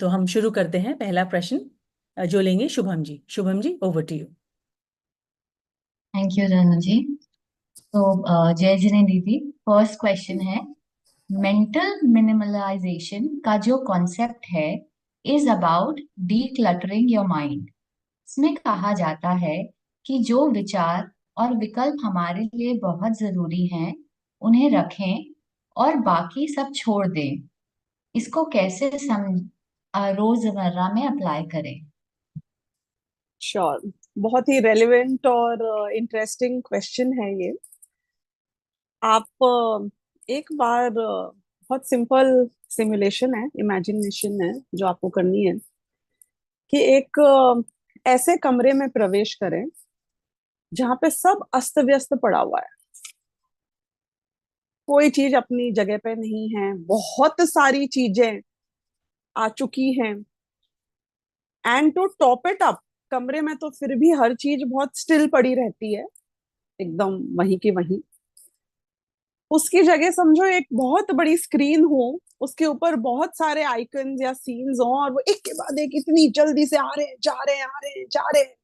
तो हम शुरू करते हैं। पहला प्रश्न जो लेंगे Shubham ji. Shubham ji, over to you. Thank you Ranu ji. तो जय जिने दीदी, फर्स्ट क्वेश्चन है, मेंटल मिनिमलाइजेशन का जो कॉन्सेप्ट है is about decluttering your mind. इसमें कहा जाता है कि जो विचार और विकल्प हमारे लिए बहुत जरूरी हैं उन्हें रखें और बाकी सब छोड़ दें। इसको कैसे रोजमर्रा में अप्लाई करें? श्योर। बहुत ही रेलेवेंट और इंटरेस्टिंग क्वेश्चन है ये। आप एक बार बहुत सिंपल सिमुलेशन है, इमेजिनेशन है जो आपको करनी है कि एक ऐसे कमरे में प्रवेश करें जहां पे सब अस्त व्यस्त पड़ा हुआ है। कोई चीज अपनी जगह पे नहीं है, बहुत सारी चीजें आ चुकी हैं। And to top it up, कमरे में तो फिर भी हर चीज बहुत स्टिल पड़ी रहती है, एकदम वहीं की वहीं। उसकी जगह समझो एक बहुत बड़ी स्क्रीन हो, उसके ऊपर बहुत सारे आइकन्स या सीन्स हो, और वो एक के बाद एक इतनी जल्दी से आ रहे हैं, जा रहे हैं, आ रहे हैं, जा रहे हैं।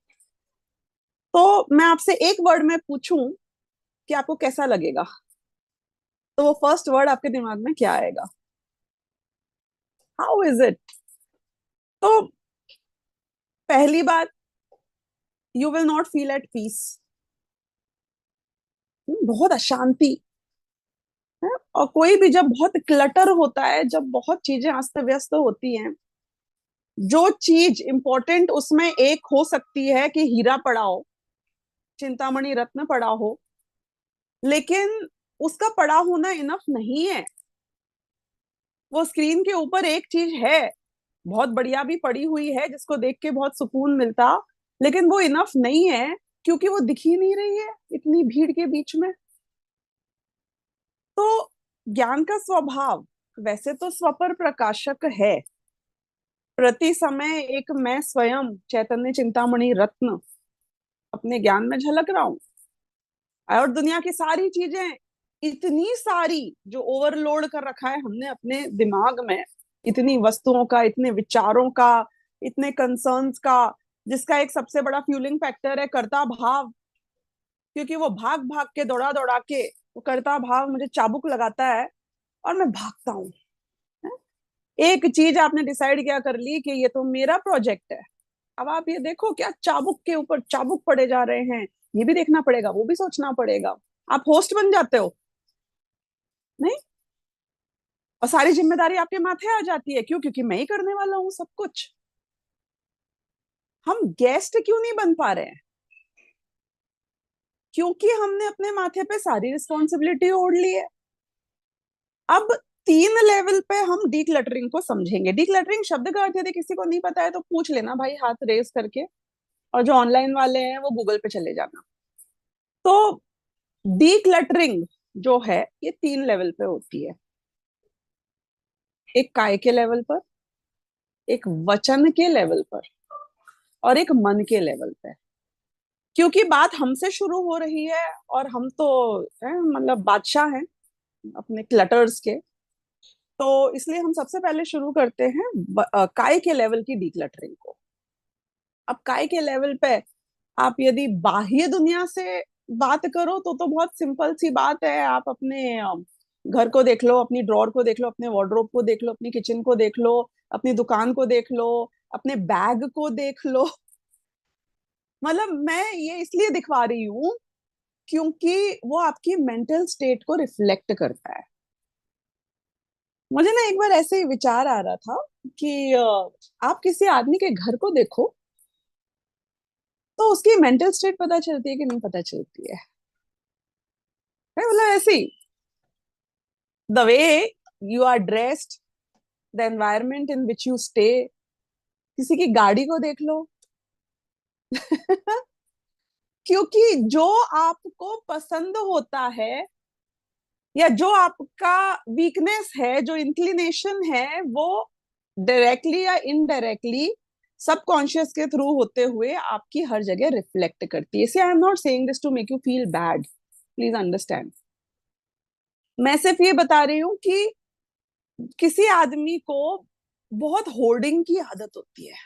तो मैं आपसे एक वर्ड में पूछूं कि आपको कैसा लगेगा, तो वो फर्स्ट वर्ड आपके दिमाग में क्या आएगा? How is it? तो पहली बात, you will not feel at peace. बहुत अशांति है। और कोई भी जब बहुत क्लटर होता है, जब बहुत चीजें अस्त व्यस्त होती हैं, जो चीज इंपॉर्टेंट उसमें एक हो सकती है कि हीरा पड़ा हो, चिंतामणि रत्न पड़ा हो, लेकिन उसका पड़ा होना इनफ नहीं है। वो स्क्रीन के ऊपर एक चीज है, बहुत बढ़िया भी पड़ी हुई है, जिसको देख के बहुत सुकून मिलता, लेकिन वो इनफ नहीं है, क्योंकि वो दिख ही नहीं रही है इतनी भीड़ के बीच में। तो ज्ञान का स्वभाव वैसे तो स्वपर प्रकाशक है। प्रति समय एक मैं स्वयं चैतन्य चिंतामणि रत्न अपने ज्ञान में झलक रहा हूँ, और दुनिया की सारी चीजें, इतनी सारी जो ओवरलोड कर रखा है हमने अपने दिमाग में, इतनी वस्तुओं का, इतने विचारों का, इतने कंसर्न्स का, जिसका एक सबसे बड़ा फ्यूलिंग फैक्टर है कर्ता भाव। क्योंकि वो भाग भाग के, दौड़ा दौड़ा के, वो कर्ता भाव मुझे चाबुक लगाता है और मैं भागता हूँ। एक चीज आपने डिसाइड क्या कर ली कि ये तो मेरा प्रोजेक्ट है, अब आप ये देखो क्या चाबुक के ऊपर चाबुक पड़े जा रहे हैं, ये भी देखना पड़ेगा, वो भी सोचना पड़ेगा। आप होस्ट बन जाते हो, नहीं? और सारी जिम्मेदारी आपके माथे आ जाती है। क्यों? क्योंकि मैं ही करने वाला हूं सब कुछ। हम गेस्ट क्यों नहीं बन पा रहे हैं? क्योंकि हमने अपने माथे पे सारी रिस्पॉन्सिबिलिटी ओढ़ ली है। अब 3 लेवल पे हम डीक्लटरिंग को समझेंगे। डीक्लटरिंग शब्द का अर्थ यदि किसी को नहीं पता है तो पूछ लेना भाई, हाथ रेस करके। और जो ऑनलाइन वाले हैं वो गूगल पे चले जाना। तो डीक्लटरिंग जो है ये 3 लेवल पे होती है। एक काय के लेवल पर, एक वचन के लेवल पर, और एक मन के लेवल पे। क्योंकि बात हमसे शुरू हो रही है, और हम तो मतलब बादशाह हैं अपने क्लटर्स के। तो इसलिए हम सबसे पहले शुरू करते हैं काय के लेवल की डीक्लटरिंग को। अब काय के लेवल पे आप यदि बाह्य दुनिया से बात करो तो बहुत सिंपल सी बात है। आप अपने घर को देख लो, अपनी ड्रॉर को देख लो, अपने वार्डरोब को देख लो, अपनी किचन को देख लो, अपनी दुकान को देख लो, अपने बैग को देख लो। मतलब मैं ये इसलिए दिखवा रही हूँ क्योंकि वो आपकी मेंटल स्टेट को रिफ्लेक्ट करता है। मुझे ना एक बार ऐसे ही विचार आ रहा था कि आप किसी आदमी के घर को देखो तो उसकी मेंटल स्टेट पता चलती है कि नहीं पता चलती है? मतलब ऐसे ही, the way you are dressed, the environment in which you stay. किसी की गाड़ी को देख लो। क्योंकि जो आपको पसंद होता है, या जो आपका वीकनेस है, जो इंक्लिनेशन है, वो डायरेक्टली या इनडायरेक्टली सबकॉन्शियस के थ्रू होते हुए आपकी हर जगह रिफ्लेक्ट करती है। See I am not saying this to make you feel bad, please understand. मैं सिर्फ ये बता रही हूँ कि किसी आदमी को बहुत होर्डिंग की आदत होती है।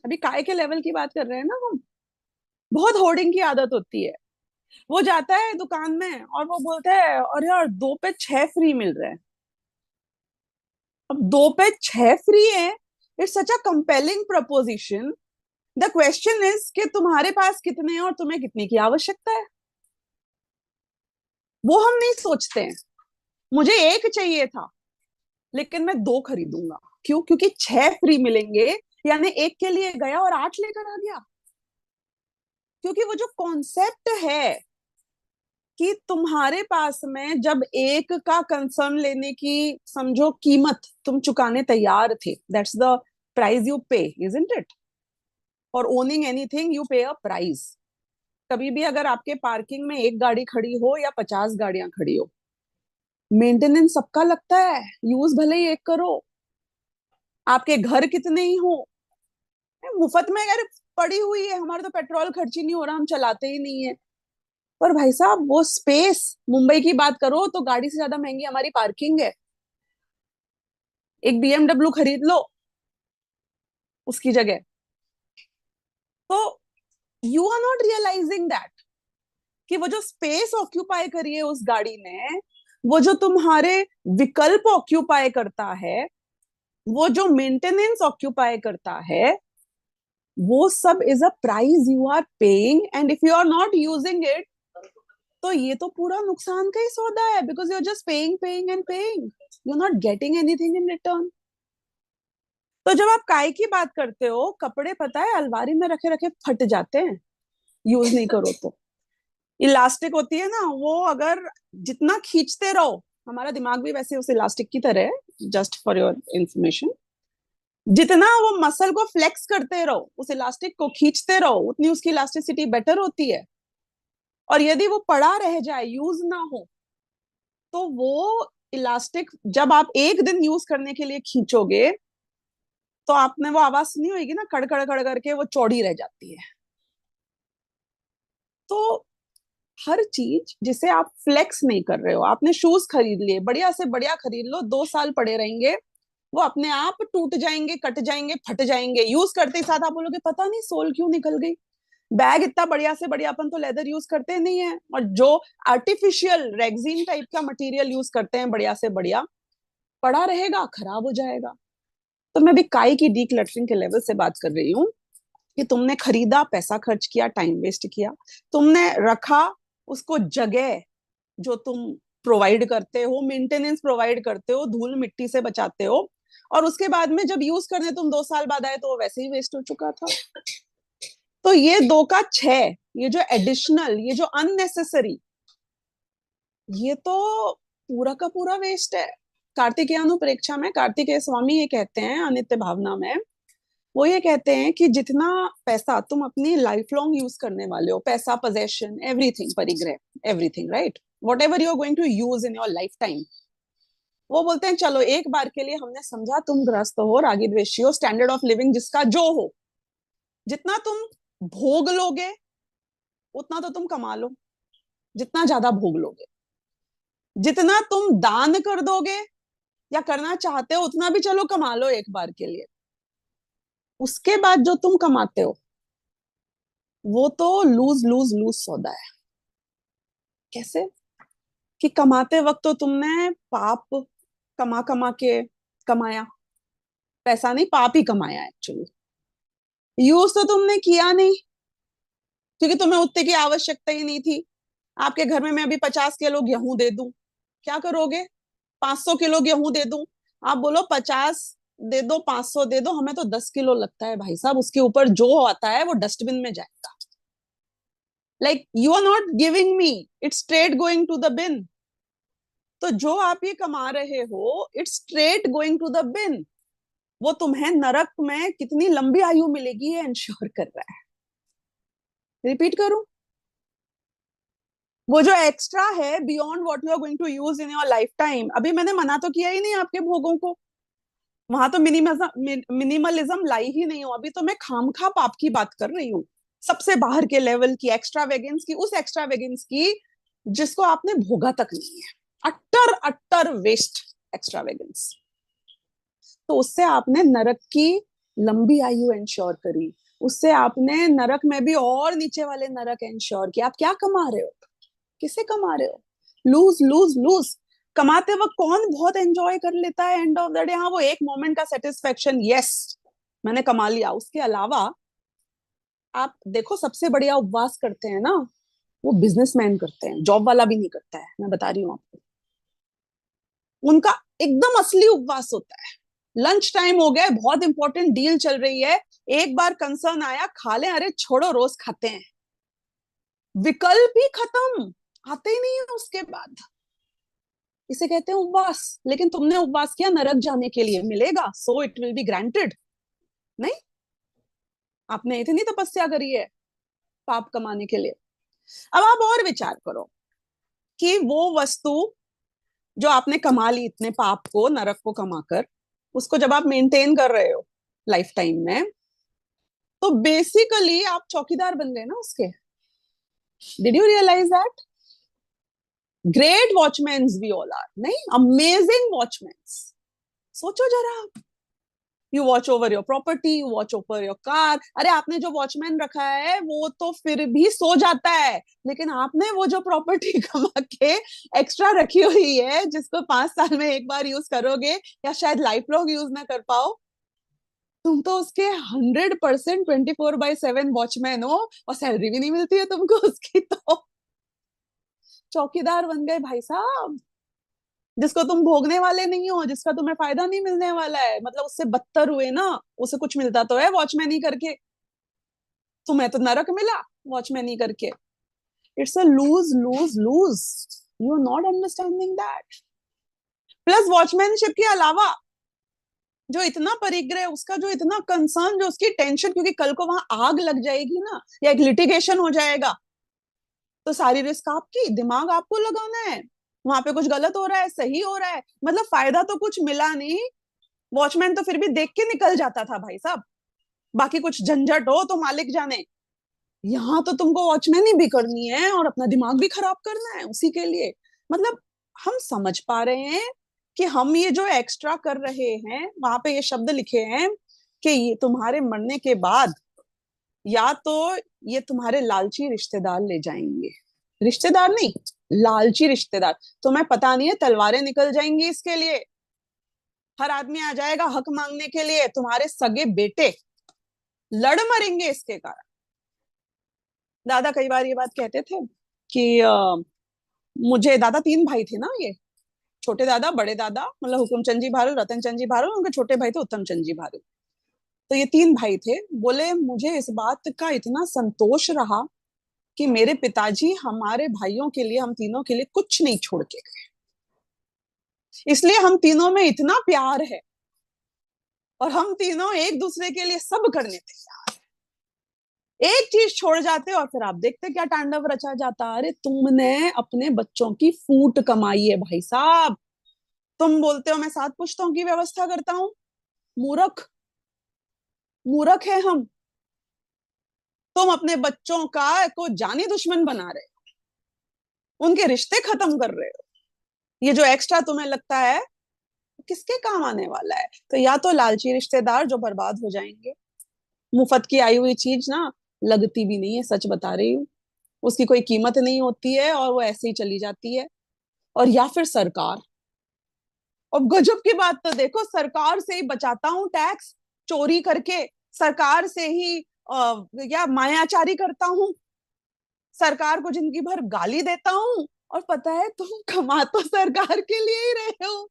अभी काय के लेवल की बात कर रहे हैं ना हम। बहुत होर्डिंग की आदत होती है। वो जाता है दुकान में और वो बोलता है और यार 2 पे 6 फ्री मिल रहे हैं। अब 2 पे 6 फ्री है, it's such a compelling preposition. The question is कि तुम्हारे पास कितने हैं और तुम्हें कितने की आवश्यकता है, वो हम नहीं सोचते हैं। मुझे एक चाहिए था लेकिन मैं 2 खरीदूंगा। क्यों? क्योंकि 6 फ्री मिलेंगे, यानी एक के लिए गया और 8 लेकर आ गया। क्योंकि वो जो कॉन्सेप्ट है कि तुम्हारे पास में जब एक का कंसर्न लेने की समझो कीमत तुम चुकाने तैयार थे, दैट्स द प्राइस यू पे, isn't it? For owning anything you पे अ प्राइस। कभी भी अगर आपके पार्किंग में एक गाड़ी खड़ी हो या 50 गाड़ियां खड़ी हो, मेंटेनेंस सबका लगता है, यूज भले ही एक करो। आपके घर कितने ही हो, मुफ्त में अगर पड़ी हुई है, हमारा तो पेट्रोल खर्च ही नहीं हो रहा, हम चलाते ही नहीं है। पर भाई साहब वो स्पेस, मुंबई की बात करो तो गाड़ी से ज्यादा महंगी हमारी पार्किंग है। एक बीएमडब्ल्यू खरीद लो उसकी जगह। तो you are not realizing that कि वो जो स्पेस ऑक्यूपाई करी है उस गाड़ी ने, वो जो तुम्हारे विकल्प ऑक्यूपाई करता है, वो जो मेंटेनेंस ऑक्यूपाई करता है, वो सब is a price you are paying. And if you are not using it, तो ये तो पूरा नुकसान का ही सौदा है, because you are just paying paying and paying, you are not getting anything in return. तो जब आप काय की बात करते हो, कपड़े पता है अलमारी में रखे रखे फट जाते हैं यूज नहीं करो तो। इलास्टिक होती है ना, वो अगर जितना खींचते रहो, हमारा दिमाग भी वैसे उस इलास्टिक की तरह है, जस्ट फॉर योर इंफॉर्मेशन। जितना वो मसल को फ्लेक्स करते रहो, उस इलास्टिक को खींचते रहो, उतनी उसकी इलास्टिसिटी बेटर होती है। और यदि वो पड़ा रह जाए, यूज ना हो, तो वो इलास्टिक जब आप एक दिन यूज करने के लिए खींचोगे, तो आपने वो आवाज सुनी होगी ना, कड़ कड़ कड़ करके वो चौड़ी रह जाती है। तो हर चीज जिसे आप फ्लेक्स नहीं कर रहे हो, आपने शूज खरीद लिए, बढ़िया से बढ़िया खरीद लो, 2 साल पड़े रहेंगे, वो अपने आप टूट जाएंगे, कट जाएंगे, फट जाएंगे। यूज करते ही साथ आप बोलोगे पता नहीं सोल क्यों निकल गई। बैग इतना बढ़िया से बढ़िया, अपन तो लेदर यूज करते नहीं है, और जो आर्टिफिशियल रेक्सीन टाइप का मटेरियल यूज करते हैं बढ़िया से बढ़िया, पड़ा रहेगा, खराब हो जाएगा। तो मैं भी काई की डीक्लटरिंग के लेवल से बात कर रही हूँ कि तुमने खरीदा, पैसा खर्च किया, टाइम वेस्ट किया, तुमने रखा उसको जगह जो तुम प्रोवाइड करते हो, मेंटेनेंस प्रोवाइड करते हो, धूल मिट्टी से बचाते हो, और उसके बाद में जब यूज करने तुम 2 साल बाद आए तो वो वैसे ही वेस्ट हो चुका था। तो ये 2 का 6, ये जो एडिशनल, ये जो अननेसेसरी, ये तो पूरा का पूरा वेस्ट है। कार्तिकेयानुप्रेक्षा में कार्तिकेय स्वामी ये कहते हैं, अनित्य भावना में वो ये कहते हैं कि जितना पैसा तुम अपनी लाइफ लॉन्ग यूज करने वाले हो, पैसा, पोजेशन, एवरीथिंग, परिग्रह, everything, right, whatever you are going to use in your lifetime, वो बोलते हैं चलो एक बार के लिए हमने समझा तुम ग्रस्त हो, रागी द्वेषी हो, स्टैंडर्ड ऑफ लिविंग जिसका जो हो, जितना तुम भोग लोगे उतना तो तुम कमा लो, जितना ज्यादा भोग लोगे, जितना तुम दान कर दोगे या करना चाहते हो उतना भी चलो कमा लो एक बार के लिए। उसके बाद जो तुम कमाते हो वो तो लूज लूज लूज सौदा है। कैसे? कि कमाते वक्त तो तुमने पाप कमा कमा के कमाया, पैसा नहीं, पाप ही कमाया एक्चुअली। यूज तो तुमने किया नहीं, क्योंकि तुम्हें उतने की आवश्यकता ही नहीं थी। आपके घर में मैं अभी 50 किलो गेहूं दे दूं, क्या करोगे? 500 किलो गेहूं दे दूं, आप बोलो 50 दे दो, 500 दे दो, हमें तो 10 किलो लगता है भाई साहब, उसके ऊपर जो आता है वो डस्टबिन में जाएगा। Like you are not giving me, it's straight going to the bin. तो जो आप ये कमा रहे हो, it's straight going to the bin. वो तुम्हें नरक में कितनी लंबी आयु मिलेगी ये इंश्योर कर रहा है। रिपीट करूं, वो जो एक्स्ट्रा है beyond what you are going to use in your lifetime, अभी मैंने मना तो किया ही नहीं आपके भोगों को, वहां तो मिनिमलिज्म लाई ही नहीं हो। अभी तो मैं खामखा पाप की बात कर रही हूँ, सबसे बाहर के लेवल की एक्स्ट्रावेगेंस की, उस एक्स्ट्रावेगेंस की जिसको आपने भोगा तक नहीं है, अट्टर अट्टर वेस्ट एक्स्ट्रावेगेंस। तो उससे आपने नरक की लंबी आयु इंश्योर करी, उससे आपने नरक में भी और नीचे वाले नरक इंश्योर किया। आप क्या कमा रहे हो, किसे कमा रहे हो? Lose lose lose. कमाते वक्त कौन बहुत एंजॉय कर लेता है एंड ऑफ द डे, हाँ वो एक मोमेंट का सेटिस्फेक्शन, यस मैंने कमा लिया। उसके अलावा आप देखो, सबसे बढ़िया उपवास करते हैं ना वो बिजनेसमैन करते हैं, जॉब वाला भी नहीं करता है, मैं बता रही हूँ आपको। उनका एकदम असली उपवास होता है। लंच टाइम हो गया है, बहुत इंपॉर्टेंट डील चल रही है, एक बार कंसर्न आया खा लें, अरे छोड़ो रोज खाते हैं, विकल्प ही खत्म, आते ही नहीं है उसके बाद। इसे कहते हैं उपवास। लेकिन तुमने उपवास किया नरक जाने के लिए, मिलेगा, so it will be granted. नहीं, आपने इतनी तपस्या करी है पाप कमाने के लिए। अब आप और विचार करो कि वो वस्तु जो आपने कमा ली इतने पाप को, नरक को कमाकर, उसको जब आप मेंटेन कर रहे हो लाइफ टाइम में, तो बेसिकली आप चौकीदार बन गए ना उसके। Did you realize that? Great watchman we all are, नहीं, अमेजिंग वॉचमैन। सोचो जरा, you watch over your property, you watch over your car. अरे आपने जो वॉचमैन रखा है वो तो फिर भी सो जाता है, लेकिन आपने वो जो प्रॉपर्टी कमा के एक्स्ट्रा रखी हुई है, जिसको 5 साल में एक बार यूज करोगे या शायद लाइफ लॉन्ग यूज ना कर पाओ, तुम तो उसके 100% 24/7 वॉचमैन हो, और सैलरी भी नहीं मिलती है तुमको उसकी, तो चौकीदार बन गए भाई साहब, जिसको तुम भोगने वाले नहीं हो, जिसका तुम्हें फायदा नहीं मिलने वाला है। मतलब उससे बदतर हुए ना, उसे कुछ मिलता तो है वॉचमैन करके, तुम्हें तो नरक मिला वॉचमैन करके। It's a lose lose lose, you are not understanding that. Plus watchmanship के अलावा जो इतना परिग्रह, उसका जो इतना कंसर्न, जो उसकी टेंशन, क्योंकि कल को वहां आग लग जाएगी ना, या एक लिटिगेशन हो जाएगा, तो सारी रिस्क आपकी, दिमाग आपको लगाना है, वहां पे कुछ गलत हो रहा है, सही हो रहा है, मतलब फायदा तो कुछ मिला नहीं। वॉचमैन तो फिर भी देख के निकल जाता था भाई साहब, बाकी कुछ झंझट हो तो मालिक जाने। यहाँ तो तुमको वॉचमैन ही भी करनी है और अपना दिमाग भी खराब करना है उसी के लिए। मतलब हम समझ पा रहे हैं कि हम ये जो एक्स्ट्रा कर रहे हैं, वहां पे ये शब्द लिखे हैं कि ये तुम्हारे मरने के बाद या तो ये तुम्हारे लालची रिश्तेदार ले जाएंगे, रिश्तेदार नहीं, लालची रिश्तेदार, तुम्हें पता नहीं है तलवारें निकल जाएंगी इसके लिए, हर आदमी आ जाएगा हक मांगने के लिए, तुम्हारे सगे बेटे लड़ मरेंगे इसके कारण। दादा कई बार ये बात कहते थे कि मुझे, दादा 3 भाई थे ना ये, छोटे दादा, बड़े दादा, मतलब हुकुमचंद जी भारू, रतन चंद जी भारू, उनके छोटे भाई थे उत्तम चंद जी भारू। तो ये 3 भाई थे। बोले मुझे इस बात का इतना संतोष रहा कि मेरे पिताजी हमारे भाइयों के लिए, हम तीनों के लिए कुछ नहीं छोड़ के गए, इसलिए हम तीनों में इतना प्यार है और हम तीनों एक दूसरे के लिए सब करने तैयार। एक चीज छोड़ जाते और फिर आप देखते क्या तांडव रचा जाता। अरे तुमने अपने बच्चों की फूट कमाई है भाई साहब, तुम बोलते हो मैं 7 पुश्तों की व्यवस्था करता हूं, मूर्ख, मूर्ख है हम। तुम अपने बच्चों का को जानी दुश्मन बना रहे हो, उनके रिश्ते खत्म कर रहे हो। ये जो एक्स्ट्रा तुम्हें लगता है किसके काम आने वाला है? तो या तो लालची रिश्तेदार जो बर्बाद हो जाएंगे, मुफ्त की आई हुई चीज ना लगती भी नहीं है, सच बता रही हूँ, उसकी कोई कीमत नहीं होती है और वो ऐसे ही चली जाती है। और या फिर सरकार, और गजब की बात तो देखो, सरकार से ही बचाता हूँ टैक्स चोरी करके, सरकार से ही या मायाचारी करता हूँ, सरकार को जिंदगी भर गाली देता हूँ, और पता है तुम कमा तो सरकार के लिए ही रहे हो,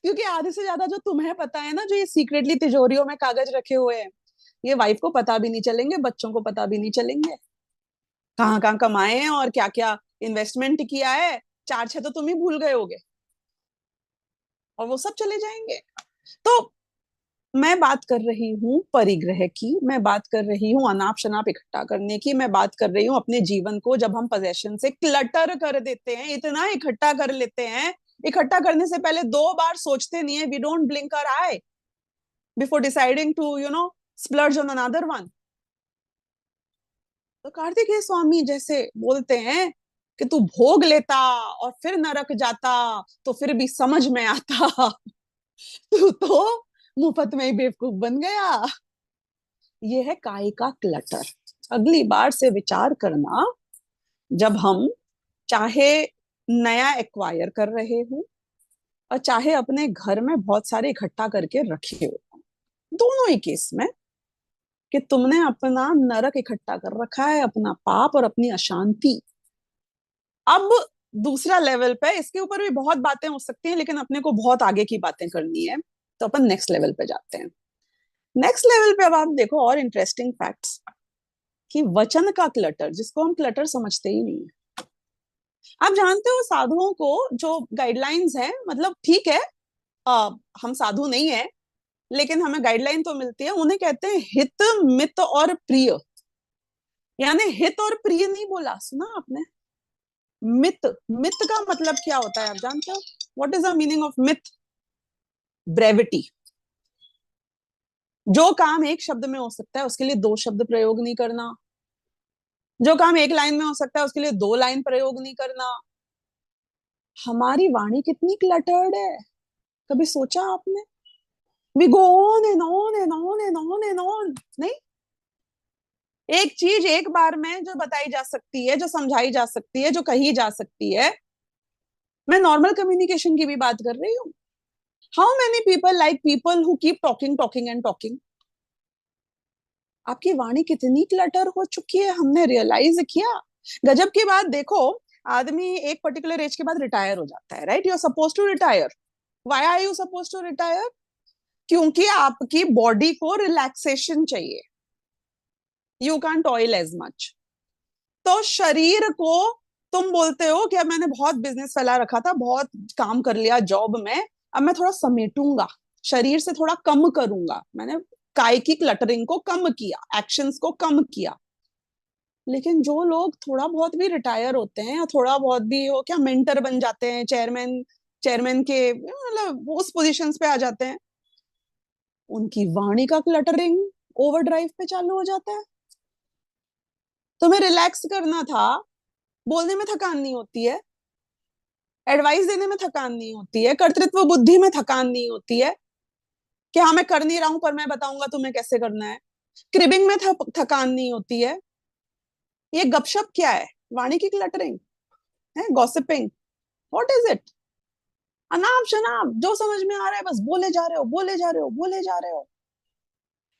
क्योंकि आधे से ज्यादा जो तुम्हें पता है ना, जो ये सीक्रेटली तिजोरियों में कागज रखे हुए हैं, ये वाइफ को पता भी नहीं चलेंगे, बच्चों को पता भी नहीं चलेंगे कहाँ कहाँ कमाए हैं और क्या क्या इन्वेस्टमेंट किया है। 4-6 तो तुम ही भूल गए होगे और वो सब चले जाएंगे। तो मैं बात कर रही हूँ परिग्रह की, मैं बात कर रही हूँ अनाप शनाप इकट्ठा करने की, मैं बात कर रही हूँ अपने जीवन को जब हम पोजेशन से क्लटर कर देते हैं, इतना इकट्ठा कर लेते हैं, इकट्ठा करने से पहले 2 बार सोचते नहीं है, we don't blink our eye before deciding to splurge on another one. तो कार्तिकेय स्वामी जैसे बोलते हैं कि तू भोग लेता और फिर नरक जाता तो फिर भी समझ में आता, तू तो मुफ्त में ही बेवकूफ बन गया। ये है काय का क्लटर। अगली बार से विचार करना, जब हम चाहे नया एक्वायर कर रहे हो और चाहे अपने घर में बहुत सारे इकट्ठा करके रखे हो, दोनों ही केस में, कि तुमने अपना नरक इकट्ठा कर रखा है, अपना पाप और अपनी अशांति। अब दूसरा लेवल पे, इसके ऊपर भी बहुत बातें हो सकती हैं, लेकिन अपने को बहुत आगे की बातें करनी है, तो अपन नेक्स्ट लेवल पे जाते हैं। नेक्स्ट लेवल पे अब आप देखो और इंटरेस्टिंग फैक्ट्स, कि वचन का क्लटर, जिसको हम क्लटर समझते ही नहीं है। आप जानते हो साधुओं को जो गाइडलाइंस है, मतलब ठीक है, हम साधु नहीं है, लेकिन हमें गाइडलाइन तो मिलती है, उन्हें कहते हैं हित मित और प्रिय। यानी हित और प्रिय नहीं बोला, सुना आपने? मित, मित का मतलब क्या होता है आप जानते हो? What is the meaning of myth? Brevity. जो काम एक शब्द में हो सकता है उसके लिए दो शब्द प्रयोग नहीं करना, जो काम एक लाइन में हो सकता है उसके लिए दो लाइन प्रयोग नहीं करना। हमारी वाणी कितनी क्लटर्ड है, कभी सोचा आपने? We go on and on and on and on and on. नहीं, एक चीज एक बार में जो बताई जा सकती है, जो समझाई जा सकती है, जो कही जा सकती है, मैं नॉर्मल कम्युनिकेशन की भी बात कर रही हूँ। How many people like people who keep talking talking and talking? आपकी वाणी कितनी क्लटर हो चुकी है, हमने रियलाइज किया? गजब की बात देखो, आदमी एक पर्टिकुलर एज के बाद रिटायर हो जाता है, right? You are suppose to retire. Why are you suppose to retire? क्योंकि आपकी बॉडी को रिलैक्सेशन चाहिए, you can toil as much. तो शरीर को तुम बोलते हो कि अब मैंने बहुत बिजनेस फैला रखा था, बहुत काम कर लिया जॉब में, अब मैं थोड़ा समेटूंगा, शरीर से थोड़ा कम करूंगा। मैंने काय की क्लटरिंग को कम किया, एक्शंस को कम किया। लेकिन जो लोग थोड़ा बहुत भी रिटायर होते हैं, या थोड़ा बहुत भी हो क्या मेंटर बन जाते हैं, चेयरमैन, चेयरमैन के मतलब उस पोजीशंस पे आ जाते हैं, उनकी वाणी का क्लटरिंग ओवरड्राइव पे चालू हो जाता है। तुम्हें रिलैक्स करना था, बोलने में थकान नहीं होती है, एडवाइस देने में थकान नहीं होती है, कर्तृत्व बुद्धि में थकान नहीं होती है कि हाँ मैं कर नहीं रहा हूं पर मैं बताऊंगा तुम्हें कैसे करना है, क्रिबिंग में थकान नहीं होती है। ये गपशप क्या है? वाणी की क्लटरिंग है, गॉसिपिंग। What is it? अनाप शनाप जो समझ में आ रहा है बस बोले जा रहे हो, बोले जा रहे हो, बोले जा रहे हो।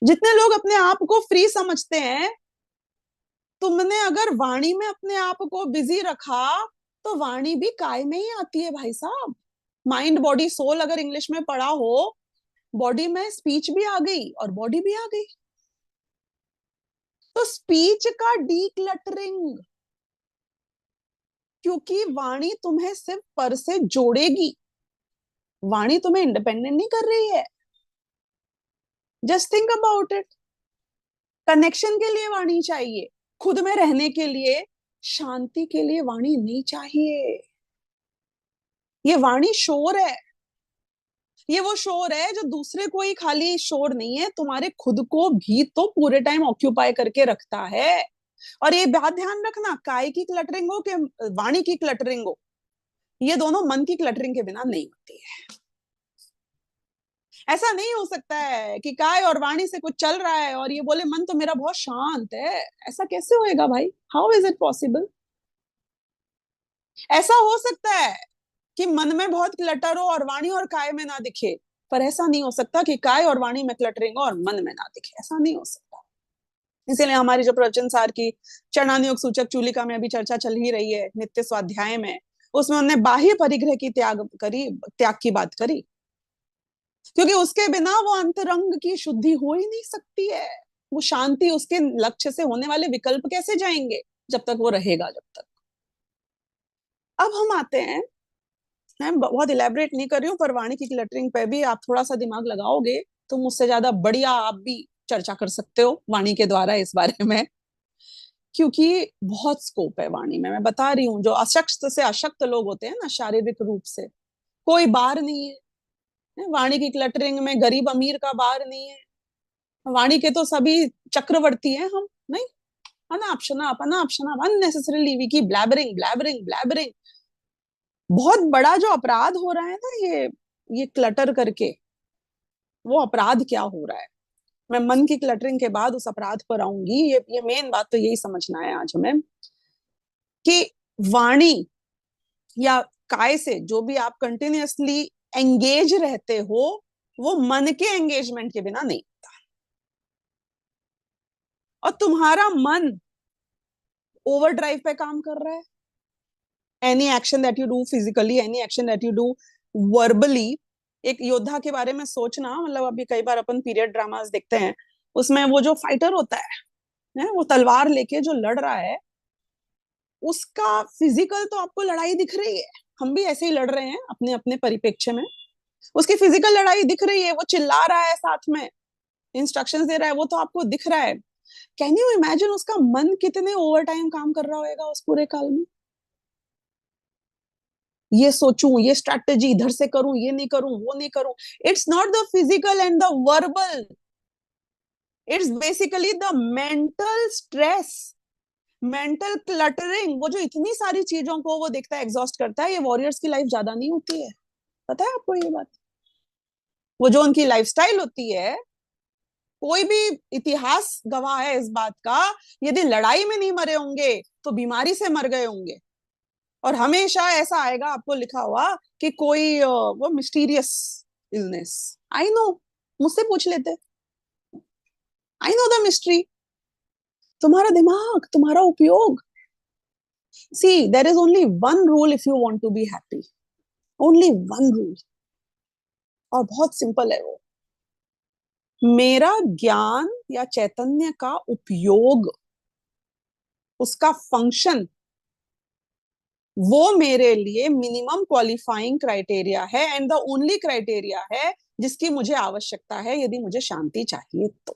जितने लोग अपने आप को फ्री समझते हैं, तुमने अगर वाणी में अपने आप को बिजी रखा तो वाणी भी काय में ही आती है भाई साहब। माइंड बॉडी सोल अगर इंग्लिश में पढ़ा हो, बॉडी में स्पीच भी आ गई और बॉडी भी आ गई। तो स्पीच का डीक्लटरिंग, क्योंकि वाणी तुम्हें सिर्फ पर से जोड़ेगी, वाणी तुम्हें इंडिपेंडेंट नहीं कर रही है। Just think about it. Connection के लिए वाणी चाहिए, खुद में रहने के लिए, शांति के लिए वाणी नहीं चाहिए। ये वाणी शोर है, ये वो शोर है जो दूसरे को ही खाली शोर नहीं है, तुम्हारे खुद को भी तो पूरे टाइम ऑक्यूपाई करके रखता है। और ये बात ध्यान रखना, काय की क्लटरिंग हो कि वाणी की क्लटरिंग हो, ये दोनों मन की क्लटरिंग के बिना नहीं होती है। ऐसा नहीं हो सकता है कि काय और वाणी से कुछ चल रहा है और ये बोले मन तो मेरा बहुत शांत है। ऐसा कैसे होएगा भाई? How is it possible? ऐसा हो सकता है कि मन में बहुत क्लटर हो और वाणी और काय में ना दिखे, पर ऐसा नहीं हो सकता कि काय और वाणी में क्लटरिंग हो और मन में ना दिखे। ऐसा नहीं हो सकता। इसीलिए हमारी जो प्रवचन सार की चरणानुयोग सूचक चूलिका में अभी चर्चा चल ही रही है, नित्य स्वाध्याय में, उसमें उन्होंने बाह्य परिग्रह की त्याग की बात करी, क्योंकि उसके बिना वो अंतरंग की शुद्धि हो ही नहीं सकती है। वो शांति, उसके लक्ष्य से होने वाले विकल्प कैसे जाएंगे जब तक वो रहेगा, जब तक। अब हम आते हैं, मैं बहुत इलेबरेट नहीं कर रही हूँ, पर वाणी की क्लटरिंग पे भी आप थोड़ा सा दिमाग लगाओगे तो मुझसे ज्यादा बढ़िया आप भी चर्चा कर सकते हो वाणी के द्वारा इस बारे में, क्योंकि बहुत स्कोप है वाणी में। मैं बता रही हूँ, जो अशक्त से अशक्त लोग होते हैं ना, शारीरिक रूप से, कोई बार नहीं है वाणी की क्लटरिंग में, गरीब अमीर का बार नहीं है। वाणी के तो सभी चक्रवर्ती हैं हम, नहीं? अनाप शनाप, अनाप शनाप, unnecessarily we keep blabbering blabbering blabbering. बहुत बड़ा जो अपराध हो रहा है ना, ये क्लटर करके, वो अपराध क्या हो रहा है। मैं मन की क्लटरिंग के बाद उस अपराध पर आऊंगी। ये मेन बात तो यही समझना है आज हमें कि वाणी या काय से जो भी आप कंटिन्यूअसली एंगेज रहते हो वो मन के एंगेजमेंट के बिना नहीं। और तुम्हारा मन ओवरड्राइव पे काम कर रहा है। Any action that you do physically, any action that you do verbally. एक योद्धा के बारे में सोचना, मतलब अभी कई बार अपन पीरियड ड्रामास देखते हैं, उसमें वो जो फाइटर होता है वो तलवार लेके जो लड़ रहा है, उसका फिजिकल तो आपको लड़ाई दिख रही है। हम भी ऐसे ही लड़ रहे हैं अपने अपने परिप्रेक्ष्य में। उसकी फिजिकल लड़ाई दिख रही है, वो चिल्ला रहा है, साथ में इंस्ट्रक्शंस दे रहा है, वो तो आपको दिख रहा है। कैन यू इमेजिन उसका मन कितने ओवर टाइम काम कर रहा होगा उस पूरे काल में। ये सोचूं, ये स्ट्रैटेजी इधर से करूं, ये नहीं करूं, वो नहीं करूं। It's not the physical and the verbal, it's basically the mental stress, mental cluttering. वो जो इतनी सारी चीजों को वो देखता है, एग्जॉस्ट करता है। ये वॉरियर्स की लाइफ ज्यादा नहीं होती है, पता है आपको ये बात। वो जो उनकी लाइफस्टाइल होती है, कोई भी इतिहास गवाह है इस बात का, यदि लड़ाई में नहीं मरे होंगे तो बीमारी से मर गए होंगे। और हमेशा ऐसा आएगा आपको लिखा हुआ कि कोई वो मिस्टीरियस इलनेस। आई नो, मुझसे पूछ लेते, आई नो द मिस्ट्री। तुम्हारा दिमाग, तुम्हारा उपयोग। See, there is only one rule if you want to be happy, only one rule, और बहुत सिंपल है वो। मेरा ज्ञान या चैतन्य का उपयोग, उसका फंक्शन, वो मेरे लिए मिनिमम क्वालिफाइंग क्राइटेरिया है एंड द ओनली क्राइटेरिया है जिसकी मुझे आवश्यकता है यदि मुझे शांति चाहिए तो।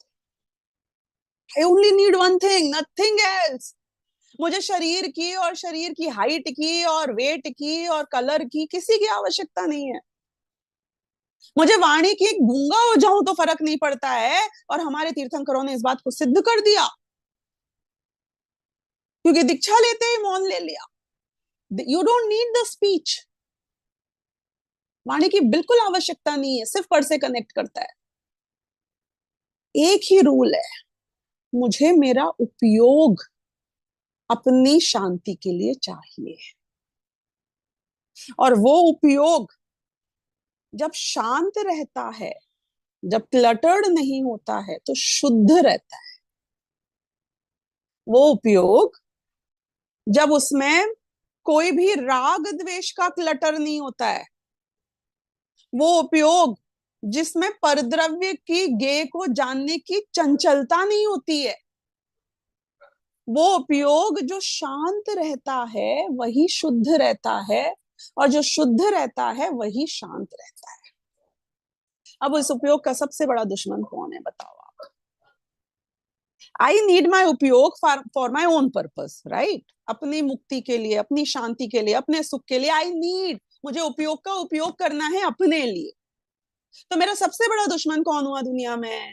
I only need one thing, nothing else. मुझे शरीर की और शरीर की हाइट की और वेट की और कलर की किसी की आवश्यकता नहीं है। मुझे वाणी की गूंगा हो जाऊं तो फर्क नहीं पड़ता है, और हमारे तीर्थंकरों ने इस बात को सिद्ध कर दिया, क्योंकि दीक्षा लेते ही मौन ले लिया। You don't need the speech. वाणी की बिल्कुल आवश्यकता नहीं है, सिर्फ पर से कनेक्ट करता है। एक ही रूल है, मुझे मेरा उपयोग अपनी शांति के लिए चाहिए, और वो उपयोग जब शांत रहता है, जब क्लटर्ड नहीं होता है, तो शुद्ध रहता है। वो उपयोग जब उसमें कोई भी राग द्वेष का क्लटर नहीं होता है, वो उपयोग जिसमें परद्रव्य की गे को जानने की चंचलता नहीं होती है, वो उपयोग जो शांत रहता है वही शुद्ध रहता है, और जो शुद्ध रहता है वही शांत रहता है। अब इस उपयोग का सबसे बड़ा दुश्मन कौन है, बताओ आप। आई नीड माई उपयोग for my own purpose, right. अपनी मुक्ति के लिए, अपनी शांति के लिए, अपने सुख के लिए आई नीड, मुझे उपयोग का उपयोग करना है अपने लिए। तो मेरा सबसे बड़ा दुश्मन कौन हुआ दुनिया में,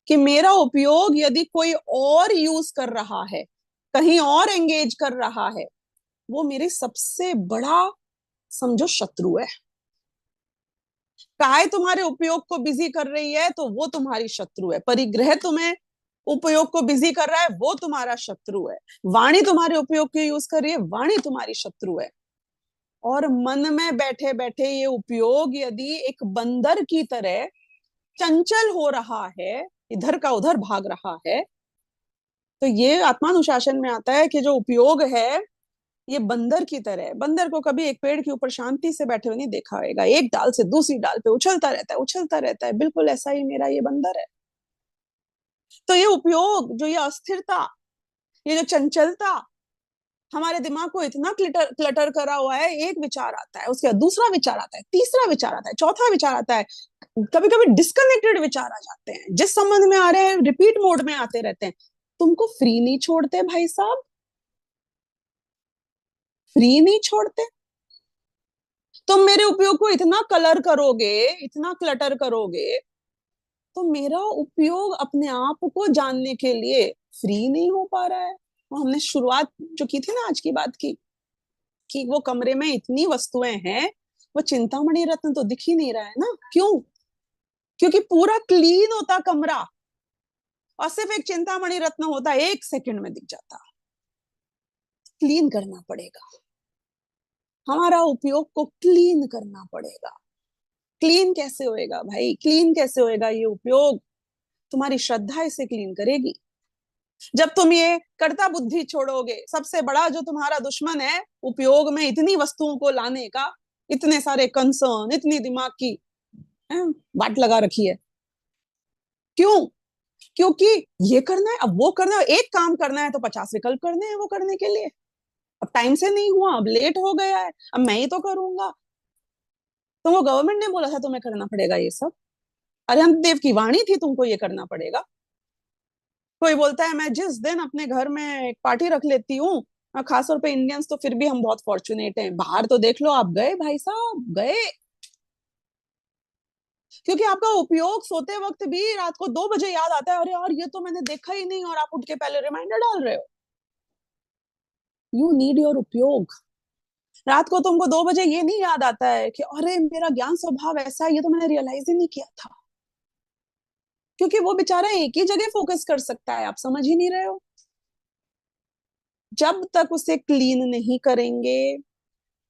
कि मेरा उपयोग यदि कोई और यूज कर रहा है, कहीं और एंगेज कर रहा है, वो मेरे सबसे बड़ा समझो शत्रु है। काय तुम्हारे उपयोग को बिजी कर रही है तो वो तुम्हारी शत्रु है। परिग्रह तुम्हें उपयोग को बिजी कर रहा है, वो तुम्हारा शत्रु है। वाणी तुम्हारे उपयोग को यूज कर रही है, वाणी तुम्हारी शत्रु है। और मन में बैठे बैठे ये उपयोग यदि एक बंदर की तरह चंचल हो रहा है, इधर का उधर भाग रहा है, तो ये आत्मानुशासन में आता है कि जो उपयोग है ये बंदर की तरह है। बंदर को कभी एक पेड़ के ऊपर शांति से बैठे हुए नहीं देखा होगा, एक डाल से दूसरी डाल पे उछलता रहता है, उछलता रहता है। बिल्कुल ऐसा ही मेरा ये बंदर है। तो ये उपयोग, जो ये अस्थिरता, ये जो चंचलता, हमारे दिमाग को इतना क्लटर करा हुआ है। एक विचार आता है, उसके बाद दूसरा विचार आता है, तीसरा विचार आता है, चौथा विचार आता है। कभी कभी डिस्कनेक्टेड विचार आ जाते हैं, जिस संबंध में आ रहे हैं रिपीट मोड में आते रहते हैं। तुमको फ्री नहीं छोड़ते भाई साहब, फ्री नहीं छोड़ते। तुम मेरे उपयोग को इतना कलर करोगे, इतना क्लटर करोगे, तो मेरा उपयोग अपने आप को जानने के लिए फ्री नहीं हो पा रहा है। और हमने शुरुआत जो की थी ना आज की बात की, कि वो कमरे में इतनी वस्तुएं हैं, वो चिंतामणि रत्न तो दिख ही नहीं रहा है ना। क्यों? क्योंकि पूरा क्लीन होता कमरा और सिर्फ एक चिंतामणि रत्न होता, 1 सेकंड में दिख जाता। क्लीन करना पड़ेगा, हमारा उपयोग को क्लीन करना पड़ेगा। क्लीन कैसे होएगा भाई, क्लीन कैसे होएगा ये उपयोग? तुम्हारी श्रद्धा इसे क्लीन करेगी। जब तुम ये कर्ता बुद्धि छोड़ोगे, सबसे बड़ा जो तुम्हारा दुश्मन है उपयोग में इतनी वस्तुओं को लाने का, इतने सारे कंसर्न, इतनी दिमाग की बाट लगा रखी है। क्यों? क्योंकि ये करना है, अब वो करना है, एक काम करना है तो 50 विकल्प करने हैं वो करने के लिए। अब टाइम से नहीं हुआ, अब लेट हो गया है, अब मैं ही तो करूंगा। तो वो गवर्नमेंट ने बोला था तुम्हें करना पड़ेगा ये सब, अरिहंत देव की वाणी थी तुमको ये करना पड़ेगा। कोई बोलता है मैं जिस दिन अपने घर में एक पार्टी रख लेती हूँ, खासतौर पे इंडियंस तो फिर भी हम बहुत फॉर्चुनेट हैं, बाहर तो देख लो आप गए भाई साहब गए, क्योंकि आपका उपयोग सोते वक्त भी रात को 2 बजे याद आता है, अरे यार ये तो मैंने देखा ही नहीं, और आप उठ के पहले रिमाइंडर डाल रहे हो। यू नीड योर उपयोग। रात को तुमको 2 बजे ये नहीं याद आता है कि अरे मेरा ज्ञान स्वभाव ऐसा है, ये तो मैंने रियलाइज ही नहीं किया था, क्योंकि वो बेचारा एक ही जगह फोकस कर सकता है, आप समझ ही नहीं रहे हो। जब तक उसे क्लीन नहीं करेंगे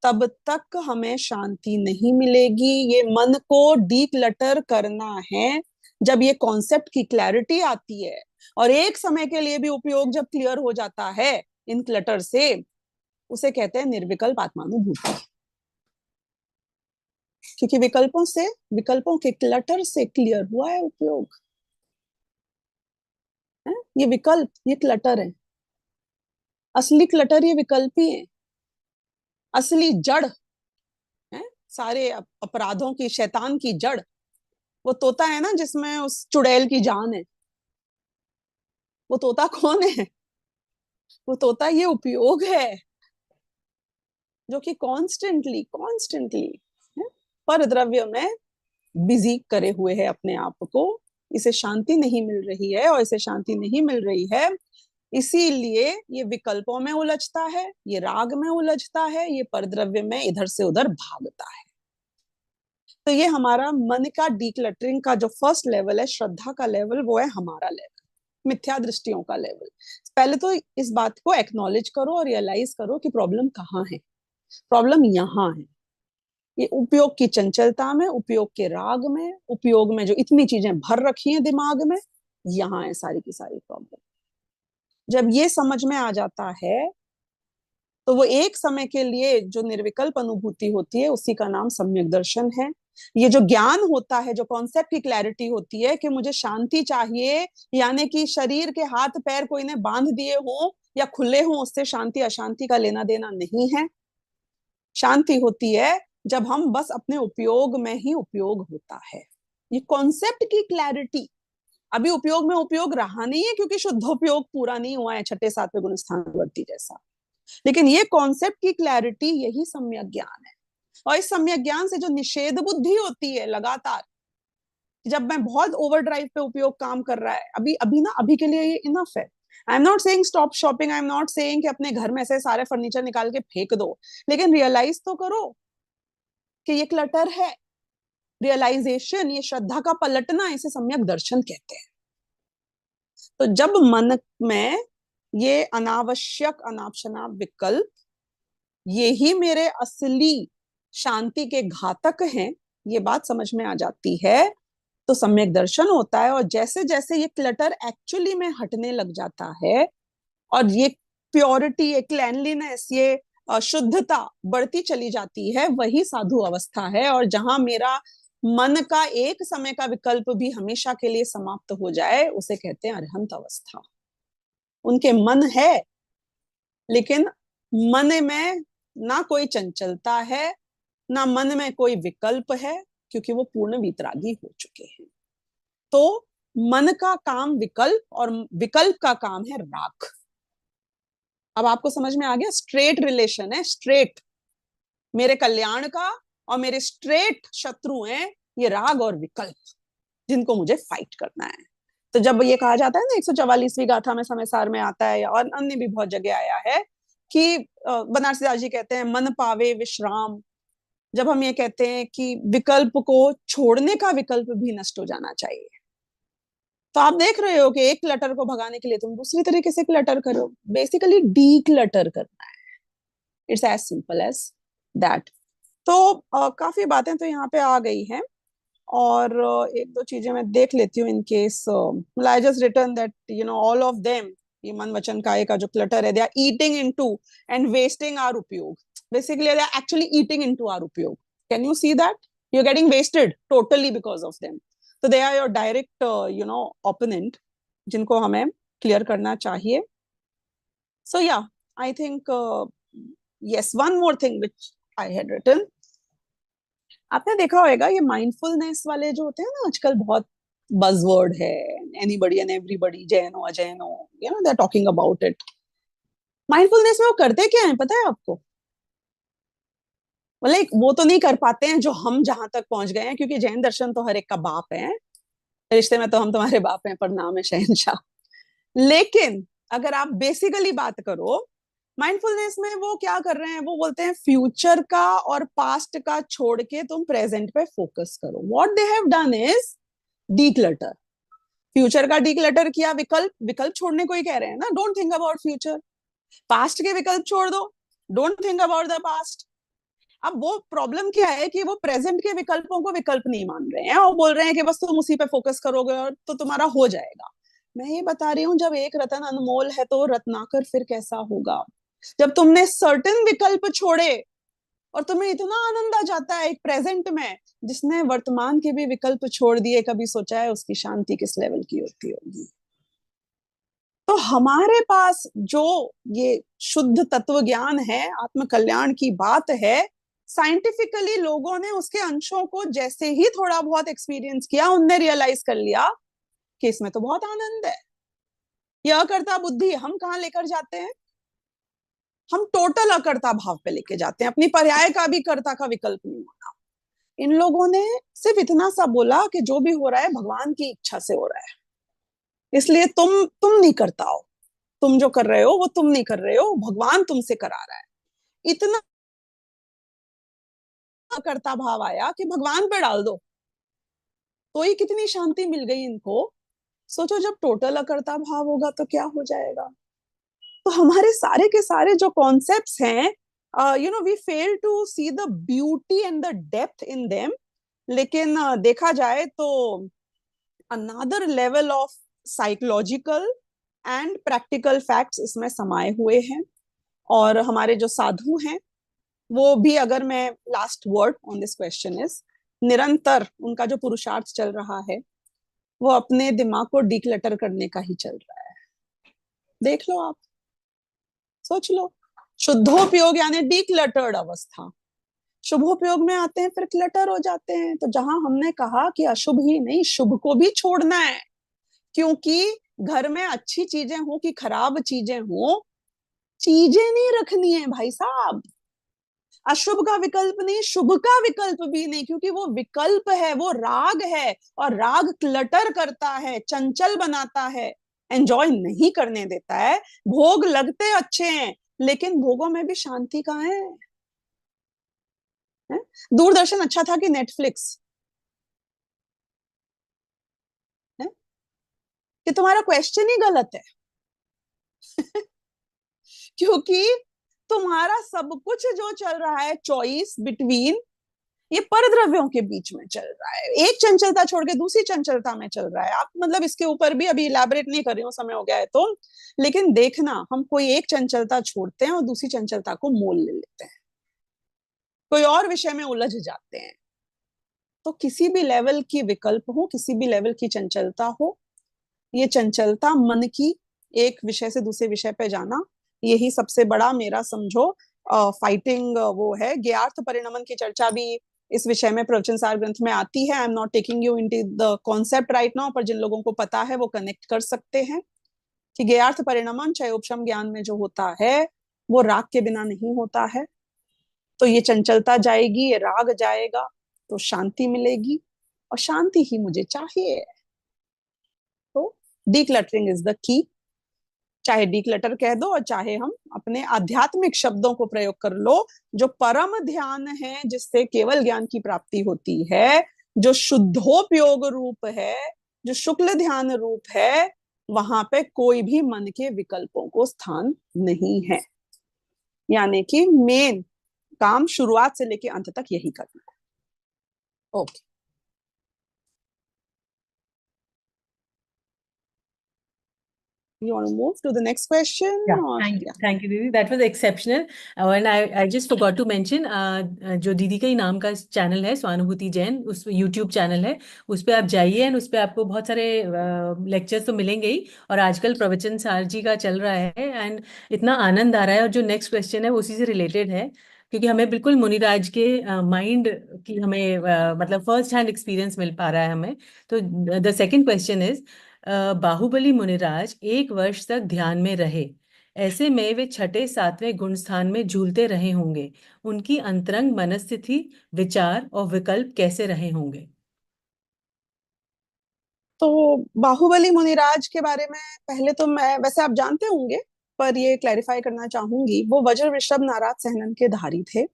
तब तक हमें शांति नहीं मिलेगी। ये मन को डीक्लटर करना है। जब ये कॉन्सेप्ट की क्लैरिटी आती है और एक समय के लिए भी उपयोग जब क्लियर हो जाता है इन क्लटर से, उसे कहते हैं निर्विकल्प आत्मानुभूति। क्योंकि विकल्पों के क्लटर से क्लियर हुआ है उपयोग। ये विकल्प, ये क्लटर है, असली क्लटर ये विकल्प ही है। असली जड़ है सारे अपराधों की, शैतान की जड़ वो तोता है ना, जिसमें उस चुड़ैल की जान है। वो तोता कौन है? वो तोता ये उपयोग है, जो कि कॉन्स्टेंटली पर द्रव्य में बिजी करे हुए है अपने आप को। इसे शांति नहीं मिल रही है, और इसे शांति नहीं मिल रही है इसीलिए ये विकल्पों में उलझता है, ये राग में उलझता है, ये परद्रव्य में इधर से उधर भागता है। तो ये हमारा मन का डीक्लटरिंग का जो फर्स्ट लेवल है, श्रद्धा का लेवल, वो है हमारा लेवल, मिथ्या दृष्टियों का लेवल। पहले तो इस बात को एक्नॉलेज करो और रियलाइज करो कि प्रॉब्लम कहाँ है। प्रॉब्लम यहाँ है, ये उपयोग की चंचलता में, उपयोग के राग में, उपयोग में जो इतनी चीजें भर रखी हैं दिमाग में, यहाँ है सारी की सारी प्रॉब्लम। जब ये समझ में आ जाता है तो वो एक समय के लिए जो निर्विकल्प अनुभूति होती है उसी का नाम सम्यक दर्शन है। ये जो ज्ञान होता है, जो कॉन्सेप्ट की क्लैरिटी होती है कि मुझे शांति चाहिए, यानी कि शरीर के हाथ पैर कोई ने बांध दिए हो या खुले हो, उससे शांति अशांति का लेना देना नहीं है। शांति होती है जब हम बस अपने उपयोग में ही उपयोग होता है। ये कॉन्सेप्ट की क्लैरिटी, अभी उपयोग में उपयोग रहा नहीं है क्योंकि शुद्धोपयोग पूरा नहीं हुआ है, छठे सातवें गुण स्थानवर्ती जैसा। लेकिन ये कॉन्सेप्ट की क्लैरिटी, यही सम्यक ज्ञान है। और इस सम्यक ज्ञान से जो निषेध बुद्धि होती है लगातार, जब मैं बहुत ओवरड्राइव पे उपयोग काम कर रहा है, अभी ना, अभी के लिए ये इनफ है। आई am not saying stop shopping, I am not saying कि अपने घर में से सारे फर्नीचर निकाल के फेंक दो, लेकिन रियलाइज तो करो कि ये क्लटर है। रियलाइजेशन, ये श्रद्धा का पलटना, इसे सम्यक दर्शन कहते हैं। तो जब मन में ये अनावश्यक अनाप शनाप विकल्प, ये ही मेरे असली शांति के घातक हैं, ये बात समझ में आ जाती है तो सम्यक दर्शन होता है। और जैसे जैसे ये क्लटर एक्चुअली में हटने लग जाता है और ये प्योरिटी, ये क्लैनलीनेस, ये शुद्धता बढ़ती चली जाती है, वही साधु अवस्था है। और जहां मेरा मन का एक समय का विकल्प भी हमेशा के लिए समाप्त हो जाए, उसे कहते हैं अरहंत अवस्था। उनके मन है लेकिन मन में ना कोई चंचलता है, ना मन में कोई विकल्प है, क्योंकि वो पूर्ण वितरागी हो चुके हैं। तो मन का काम विकल्प और विकल्प का काम है राग। अब आपको समझ में आ गया, स्ट्रेट रिलेशन है, स्ट्रेट मेरे कल्याण का, और मेरे स्ट्रेट शत्रु हैं ये राग और विकल्प, जिनको मुझे फाइट करना है। तो जब ये कहा जाता है ना, 144वीं गाथा में समय सार में आता है, और अन्य भी बहुत जगह आया है कि बनारसी दास जी कहते हैं मन पावे विश्राम, जब हम ये कहते हैं कि विकल्प को छोड़ने का विकल्प भी नष्ट हो जाना चाहिए। तो आप देख रहे हो कि एक क्लटर को भगाने के लिए तुम दूसरी तरीके से क्लटर करो, बेसिकली डी क्लटर करना है। It's as simple as that. तो काफी बातें तो यहाँ पे आ गई हैं, और एक दो चीजें मैं देख लेती हूँ in case. I just return that all of them, ये मन वचन काय का जो क्लटर है, they are eating into and wasting our उपयोग। Basically they are actually eating into our उपयोग। Can you see that? You are getting wasted totally because of them. तो they are your direct opponent, जिनको हमें clear करना चाहिए। So yeah, I think yes, one more thing which I had written, आपने देखा होगा ये माइंडफुलनेस वाले जो होते हैं ना, आजकल बहुत बजवर्ड है, एनीबडी एंड एवरीबडी, जैनो अजैनो, they are talking about it. Mindfulness में वो करते क्या है पता है आपको? मतलब वो तो नहीं कर पाते हैं जो हम जहां तक पहुंच गए हैं, क्योंकि जैन दर्शन तो हर एक का बाप है, रिश्ते में तो हम तुम्हारे बाप हैं पर नाम है शहनशाह। लेकिन अगर आप बेसिकली बात करो, माइंडफुलनेस में वो क्या कर रहे हैं, वो बोलते हैं फ्यूचर का और पास्ट का छोड़ के तुम प्रेजेंट पे फोकस करो। What they have done is declutter. Future का डीक्लटर किया, विकल्प विकल्प छोड़ने को ही कह रहे हैं ना, don't think about future. Past के विकल्प छोड़ दो, don't think about the past. अब वो प्रॉब्लम क्या है कि वो प्रेजेंट के विकल्पों को विकल्प नहीं मान रहे हैं और बोल रहे हैं कि बस तुम उसी पे फोकस करोगे और तो तुम्हारा हो जाएगा। मैं ये बता रही हूँ, जब एक रतन अनमोल है तो रत्नाकर फिर कैसा होगा। जब तुमने सर्टेन विकल्प छोड़े और तुम्हें इतना आनंद आ जाता है एक प्रेजेंट में, जिसने वर्तमान के भी विकल्प छोड़ दिए, कभी सोचा है उसकी शांति किस लेवल की होती होगी। तो हमारे पास जो ये शुद्ध तत्व ज्ञान है, आत्म कल्याण की बात है, साइंटिफिकली लोगों ने उसके अंशों को जैसे ही थोड़ा बहुत एक्सपीरियंस किया, उनने रियलाइज कर लिया कि इसमें तो बहुत आनंद है। यह करता बुद्धि हम कहाँ लेकर जाते हैं? हम टोटल अकर्ता भाव पे लेके जाते हैं, अपनी पर्याय का भी कर्ता का विकल्प नहीं होना। इन लोगों ने सिर्फ इतना सा बोला कि जो भी हो रहा है भगवान की इच्छा से हो रहा है, इसलिए तुम नहीं करता हो, तुम जो कर रहे हो वो तुम नहीं कर रहे हो, भगवान तुमसे करा रहा है। इतना करता भाव आया कि भगवान पे डाल दो, तो ही कितनी शांति मिल गई इनको। सोचो जब टोटल अकर्ता भाव होगा तो क्या हो जाएगा। तो हमारे सारे के सारे जो कॉन्सेप्ट्स हैं, we fail to see the beauty and the depth in them. लेकिन देखा जाए तो another level of psychological and practical facts इसमें समाये हुए हैं। और हमारे जो साधु हैं वो भी, अगर मैं last word on this question is, निरंतर उनका जो पुरुषार्थ चल रहा है वो अपने दिमाग को डिक्लटर करने का ही चल रहा है। देख लो आप, सोच लो। शुद्धोपयोग यानी डिक्लटर्ड अवस्था, शुभोपयोग में आते हैं फिर क्लटर हो जाते हैं। तो जहां हमने कहा कि अशुभ ही नहीं शुभ को भी छोड़ना है, क्योंकि घर में अच्छी चीजें हो कि खराब चीजें हो, चीजें नहीं रखनी है भाई साहब। अशुभ का विकल्प नहीं, शुभ का विकल्प भी नहीं, क्योंकि वो विकल्प है, वो राग है, और राग क्लटर करता है, चंचल बनाता है, एंजॉय नहीं करने देता है। भोग लगते अच्छे हैं लेकिन भोगों में भी शांति कहाँ है? दूरदर्शन अच्छा था कि नेटफ्लिक्स है? कि तुम्हारा क्वेश्चन ही गलत है। क्योंकि तुम्हारा सब कुछ जो चल रहा है चॉइस बिटवीन ये परद्रव्यों के बीच में चल रहा है, एक चंचलता छोड़ के दूसरी चंचलता में चल रहा है। आप मतलब इसके ऊपर भी अभी इलैबोरेट नहीं कर रही हूँ, समय हो गया है तो, लेकिन देखना हम कोई एक चंचलता छोड़ते हैं और दूसरी चंचलता को मोल ले लेते हैं, कोई और विषय में उलझ जाते हैं। तो किसी भी लेवल की विकल्प हो, किसी भी लेवल की चंचलता हो, ये चंचलता मन की एक विषय से दूसरे विषय पे जाना, यही सबसे बड़ा मेरा समझो फाइटिंग वो है। ज्ञार्थ परिणमन की चर्चा भी इस विषय में प्रवचन सार ग्रंथ में आती है। आई am not taking you into the concept right now, पर जिन लोगों को पता है वो कनेक्ट कर सकते हैं कि ज्ञार्थ परिणमन क्षयोपशम ज्ञान में जो होता है वो राग के बिना नहीं होता है। तो ये चंचलता जाएगी, ये राग जाएगा, तो शांति मिलेगी, और शांति ही मुझे चाहिए। तो डीक्लटरिंग इज द की। चाहे डीक्लटर कह दो और चाहे हम अपने आध्यात्मिक शब्दों को प्रयोग कर लो, जो परम ध्यान है जिससे केवल ज्ञान की प्राप्ति होती है, जो शुद्धोपयोग रूप है, जो शुक्ल ध्यान रूप है, वहां पे कोई भी मन के विकल्पों को स्थान नहीं है। यानी कि मेन काम शुरुआत से लेके अंत तक यही करना है। Okay, you want to move to the next question Yeah, or yeah. thank you, Didi. That was exceptional. And I just forgot to mention, जो दीदी का ही नाम का चैनल है स्वानुभूति जैन, उस YouTube चैनल है, उस पे आप जाइए एंड उस पे आपको बहुत सारे लेक्चर्स तो मिलेंगे ही, और आजकल प्रवचन सार जी का चल रहा है एंड इतना आनंद आ रहा है। और जो नेक्स्ट क्वेश्चन है वो उसी से रिलेटेड है, क्योंकि हमें बिल्कुल मुनिराज के माइंड की हमें मतलब फर्स्ट हैंड एक्सपीरियंस मिल पा रहा है हमें। तो the second question is, Bahubali Muniraj 1 वर्ष तक ध्यान में रहे, ऐसे में वे छठे सातवें गुण स्थान में झूलते रहे होंगे, उनकी अंतरंग मनस्थिति, विचार और विकल्प कैसे रहे होंगे? तो बाहुबली मुनिराज के बारे में पहले तो मैं, वैसे आप जानते होंगे पर ये क्लैरिफाई करना चाहूंगी, वो वज्र वृषभ नाराज सहनन के धारी थे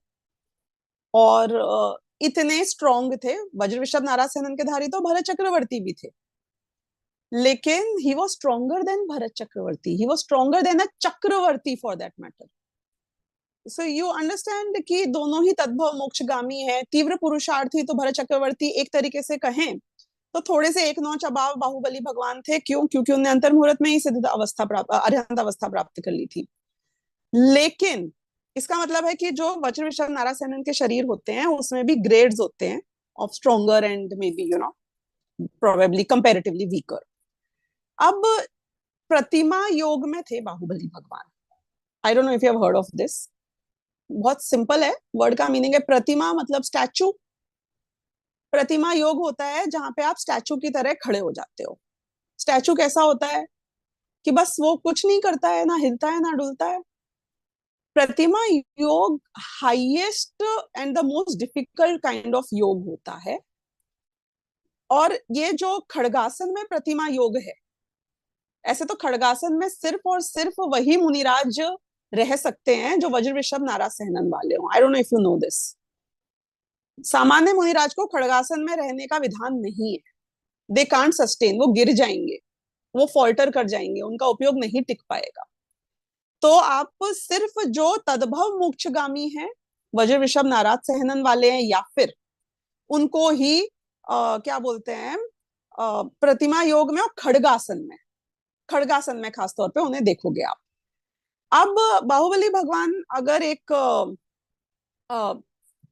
और इतने स्ट्रॉन्ग थे। वज्र वृषभ नाराज सहनन के धारी तो भरत चक्रवर्ती भी थे, लेकिन he was stronger than Bharat Chakravarti, he was stronger than a chakravarti for that matter. So you understand कि दोनों ही तद्भव मोक्षगामी है, तीव्र पुरुषार्थी तो भरत चक्रवर्ती एक तरीके से कहें तो थोड़े से एक नौच अभाव बाहुबली भगवान थे। क्यों? क्योंकि उन्हें अंतर मुहूर्त में ही सिद्ध अवस्था प्राप्त, अरिहंत अवस्था प्राप्त कर ली थी। लेकिन इसका मतलब है कि जो वज्र वृषभ नाराज सहनन के शरीर होते हैं उसमें भी ग्रेड्स होते हैं of stronger and may be probably comparatively weaker. अब प्रतिमा योग में थे बाहुबली भगवान। I don't know if you have heard of this. बहुत सिंपल है, वर्ड का मीनिंग है प्रतिमा मतलब स्टैचू। प्रतिमा योग होता है जहां पे आप स्टैचू की तरह खड़े हो जाते हो। स्टैचू कैसा होता है कि बस वो कुछ नहीं करता है, ना हिलता है ना डुलता है। प्रतिमा योग highest and the most difficult kind of योग होता है। और ये जो खड़गासन में प्रतिमा योग है, ऐसे तो खड़गासन में सिर्फ और सिर्फ वही मुनिराज रह सकते हैं जो वज्र वृषभ नाराज सहनन वाले हो। I don't know if you know this. सामान्य मुनिराज को खड़गासन में रहने का विधान नहीं है। दे कांट सस्टेन, वो गिर जाएंगे, वो फॉल्टर कर जाएंगे, उनका उपयोग नहीं टिक पाएगा। तो आप सिर्फ जो तद्भव मोक्षगामी है, वज्र वृषभ नाराज सहनन वाले हैं, या फिर उनको ही क्या बोलते हैं प्रतिमा योग में और खड़गासन में खासतौर पे उन्हें देखोगे आप। अब बाहुबली भगवान अगर एक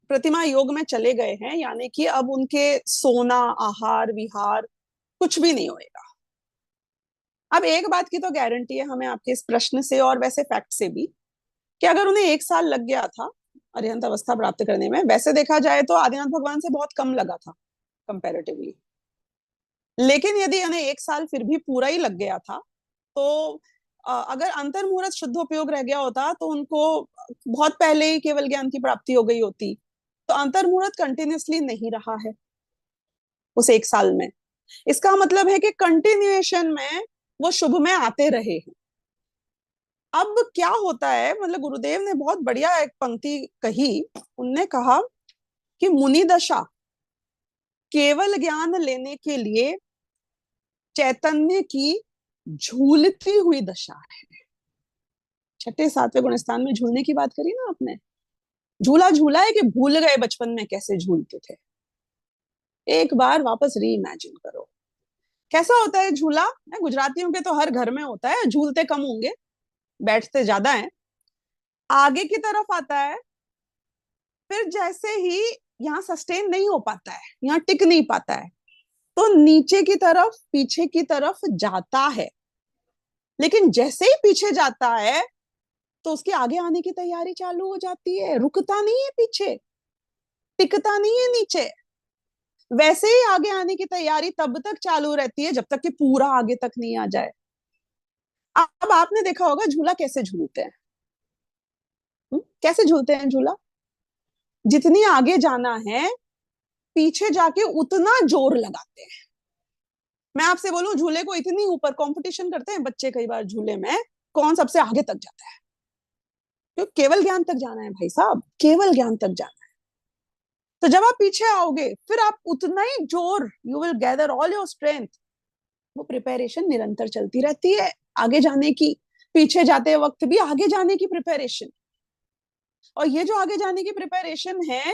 प्रतिमा योग में चले गए हैं, यानी कि अब उनके सोना, आहार, विहार कुछ भी नहीं होएगा। अब एक बात की तो गारंटी है हमें आपके इस प्रश्न से और वैसे फैक्ट से भी, कि अगर उन्हें 1 साल लग गया था अरिहंत अवस्था प्राप्त करने में, वैसे देखा जाए तो आदिनाथ भगवान से बहुत कम लगा था कंपैरेटिवली, लेकिन यदि उन्हें 1 साल फिर भी पूरा ही लग गया था, तो अगर अंतर मुहूर्त शुद्धोपयोग रह गया होता तो उनको बहुत पहले ही केवल ज्ञान की प्राप्ति हो गई होती। तो अंतर मुहूर्त कंटिन्यूसली नहीं रहा है उस 1 साल में। इसका मतलब है कि कंटिन्यूएशन में वो शुभ में आते रहे हैं। अब क्या होता है, मतलब गुरुदेव ने बहुत बढ़िया एक पंक्ति कही। उनने कहा कि मुनि दशा केवल ज्ञान लेने के लिए चैतन्य की झूलती हुई दशा है। छठे सातवें गुणस्थान में झूलने की बात करी ना आपने। झूला झूला है कि भूल गए बचपन में कैसे झूलते थे? एक बार वापस री इमेजिन करो कैसा होता है झूला। गुजरातियों के तो हर घर में होता है, झूलते कम होंगे, बैठते ज्यादा हैं। आगे की तरफ आता है, फिर जैसे ही यहाँ सस्टेन नहीं हो पाता है, यहाँ टिक नहीं पाता है, तो नीचे की तरफ, पीछे की तरफ जाता है। लेकिन जैसे ही पीछे जाता है तो उसके आगे आने की तैयारी चालू हो जाती है। रुकता नहीं है पीछे, टिकता नहीं है नीचे। वैसे ही आगे आने की तैयारी तब तक चालू रहती है जब तक कि पूरा आगे तक नहीं आ जाए। अब आपने देखा होगा झूला कैसे झूलते हैं। कैसे झूलते हैं झूला? जितनी आगे जाना है पीछे जाके उतना जोर लगाते हैं। मैं आपसे बोलूं, झूले को इतनी ऊपर, कंपटीशन करते हैं बच्चे कई बार झूले में, कौन सबसे आगे तक जाता है, क्योंकि केवल ज्ञान तक जाना है भाई साहब, केवल ज्ञान तक जाना है। तो जब आप पीछे आओगे फिर आप उतना ही जोर, you will gather all your strength. वो प्रिपरेशन निरंतर चलती रहती है आगे जाने की, पीछे जाते वक्त भी आगे जाने की प्रिपरेशन। और ये जो आगे जाने की प्रिपरेशन है,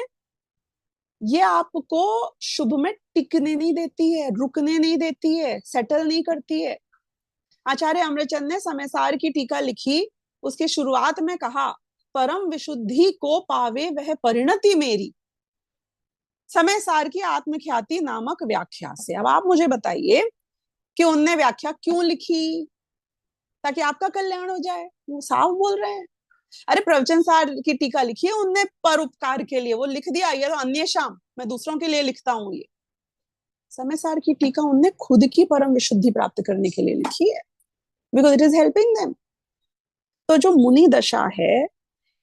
ये आपको शुभ में टिकने नहीं देती है, रुकने नहीं देती है, सेटल नहीं करती है। आचार्य अमरचंद ने समयसार की टीका लिखी, उसकी शुरुआत में कहा, परम विशुद्धि को पावे वह परिणति मेरी, समयसार की आत्मख्याति नामक व्याख्या से। अब आप मुझे बताइए कि उनने व्याख्या क्यों लिखी? ताकि आपका कल्याण हो जाए, वो साफ बोल रहे हैं। अरे प्रवचन सार की टीका लिखी है उनने परोपकार के लिए, वो लिख दिया ये तो अन्य शाम, मैं दूसरों के लिए लिखता हूँ। ये समय सार की टीका उनने खुद की परम विशुद्धि प्राप्त करने के लिए लिखी है, because it is helping them. तो जो मुनि दशा है,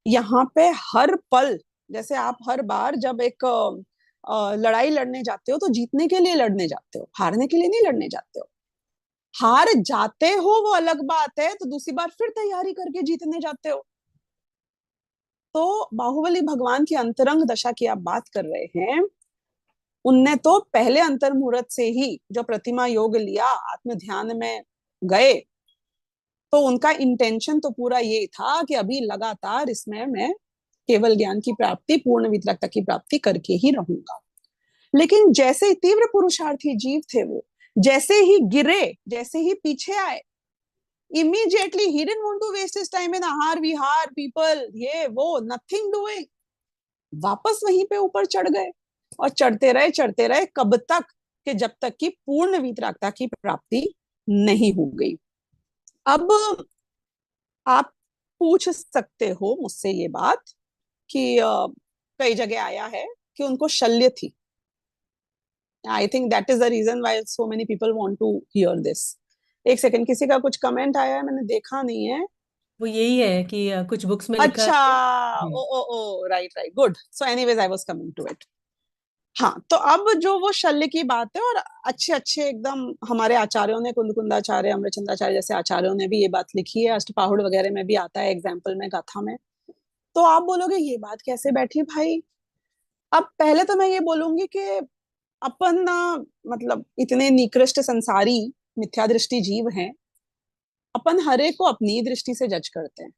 यहाँ पे हर पल, जैसे आप हर बार जब एक लड़ाई लड़ने जाते हो तो जीतने के लिए लड़ने जाते हो, हारने के लिए नहीं लड़ने जाते हो। हार जाते हो वो अलग बात है, तो दूसरी बार फिर तैयारी करके जीतने जाते हो। तो बाहुबली भगवान की अंतरंग दशा की आप बात कर रहे हैं, उनने तो पहले अंतर मुहूर्त से ही जो प्रतिमा योग लिया, आत्म ध्यान में गए, तो उनका इंटेंशन तो पूरा ये था कि अभी लगातार इसमें मैं केवल ज्ञान की प्राप्ति, पूर्ण वितरकता की प्राप्ति करके ही रहूंगा। लेकिन जैसे तीव्र पुरुषार्थी जीव थे वो, जैसे ही गिरे, जैसे ही पीछे आए, immediately he didn't want to waste his time in ahar vihar people, ये वो, nothing doing, वापस वहीं पे ऊपर चढ़ गए और चढ़ते रहे कब तक? कि जब तक कि पूर्ण वितरागता की प्राप्ति नहीं हो गई। अब आप पूछ सकते हो मुझसे ये बात कि कई जगह आया है कि उनको शल्य थी। I think that is the reason why so many people want to hear this. एक सेकंड, किसी का कुछ कमेंट आया है, मैंने देखा नहीं है। वो यही है कि कुछ बुक्स में लिखा अच्छा, है। Oh oh oh, right right, good. So anyways I was coming to it. हाँ, तो अब जो वो शल्य की बात है, और अच्छे अच्छे एकदम हमारे आचार्यों ने, कुंदकुंदाचार्य, अमरचंद्राचार्य जैसे आचार्यों ने भी ये बात लिखी है, अष्टपाहुड़ वगैरह में भी आता है एग्जाम्पल में, गाथा में। तो आप बोलोगे ये बात कैसे बैठी भाई? अब पहले तो मैं ये बोलूंगी कि अपन ना, मतलब इतने निकृष्ट संसारी मिथ्या दृष्टि जीव हैं, अपन हर एक को अपनी दृष्टि से जज करते हैं,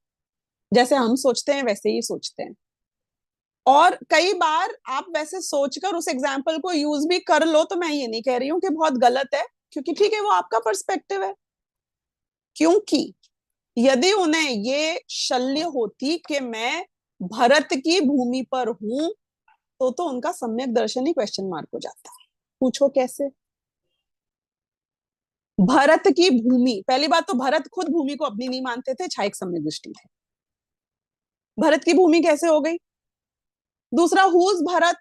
जैसे हम सोचते हैं वैसे ही सोचते हैं। और कई बार आप वैसे सोचकर उस एग्जाम्पल को यूज भी कर लो, तो मैं ये नहीं कह रही हूँ कि बहुत गलत है, क्योंकि ठीक है वो आपका पर्सपेक्टिव है। क्योंकि यदि उन्हें ये शल्य होती कि मैं भरत की भूमि पर हूं, तो उनका सम्यक दर्शन ही क्वेश्चन मार्क हो जाता है। पूछो कैसे? भरत की भूमि, पहली बात तो भरत खुद भूमि को अपनी नहीं मानते थे, छायक सम्यक दृष्टि थे। भरत की भूमि कैसे हो गई? दूसरा, हुज भरत?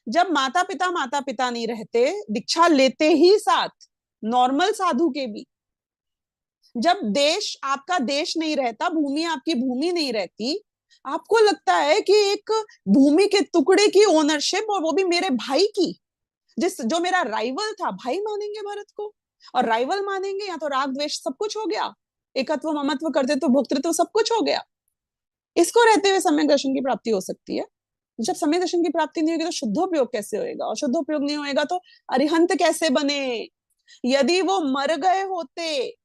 जब माता पिता नहीं रहते, दीक्षा लेते ही साथ, नॉर्मल साधु के भी, जब देश आपका देश नहीं रहता, भूमि आपकी भूमि नहीं रहती, आपको लगता है कि एक भूमि के टुकड़े की ओनरशिप, और वो भी मेरे भाई की, जो मेरा राइवल था, भाई मानेंगे भरत को? और राइवल मानेंगे, या तो राग द्वेष सब कुछ हो गया, एकत्व ममत्व करते तो भोक्तृत्व सब कुछ हो गया। इसको रहते हुए सम्यक दर्शन की प्राप्ति हो सकती है। जब सम्यक दर्शन की प्राप्ति नहीं होगी तो शुद्धोपयोग कैसे होएगा? और शुद्धोपयोग नहीं होएगा तो अरिहंत कैसे बने? यदि वो मर गए होते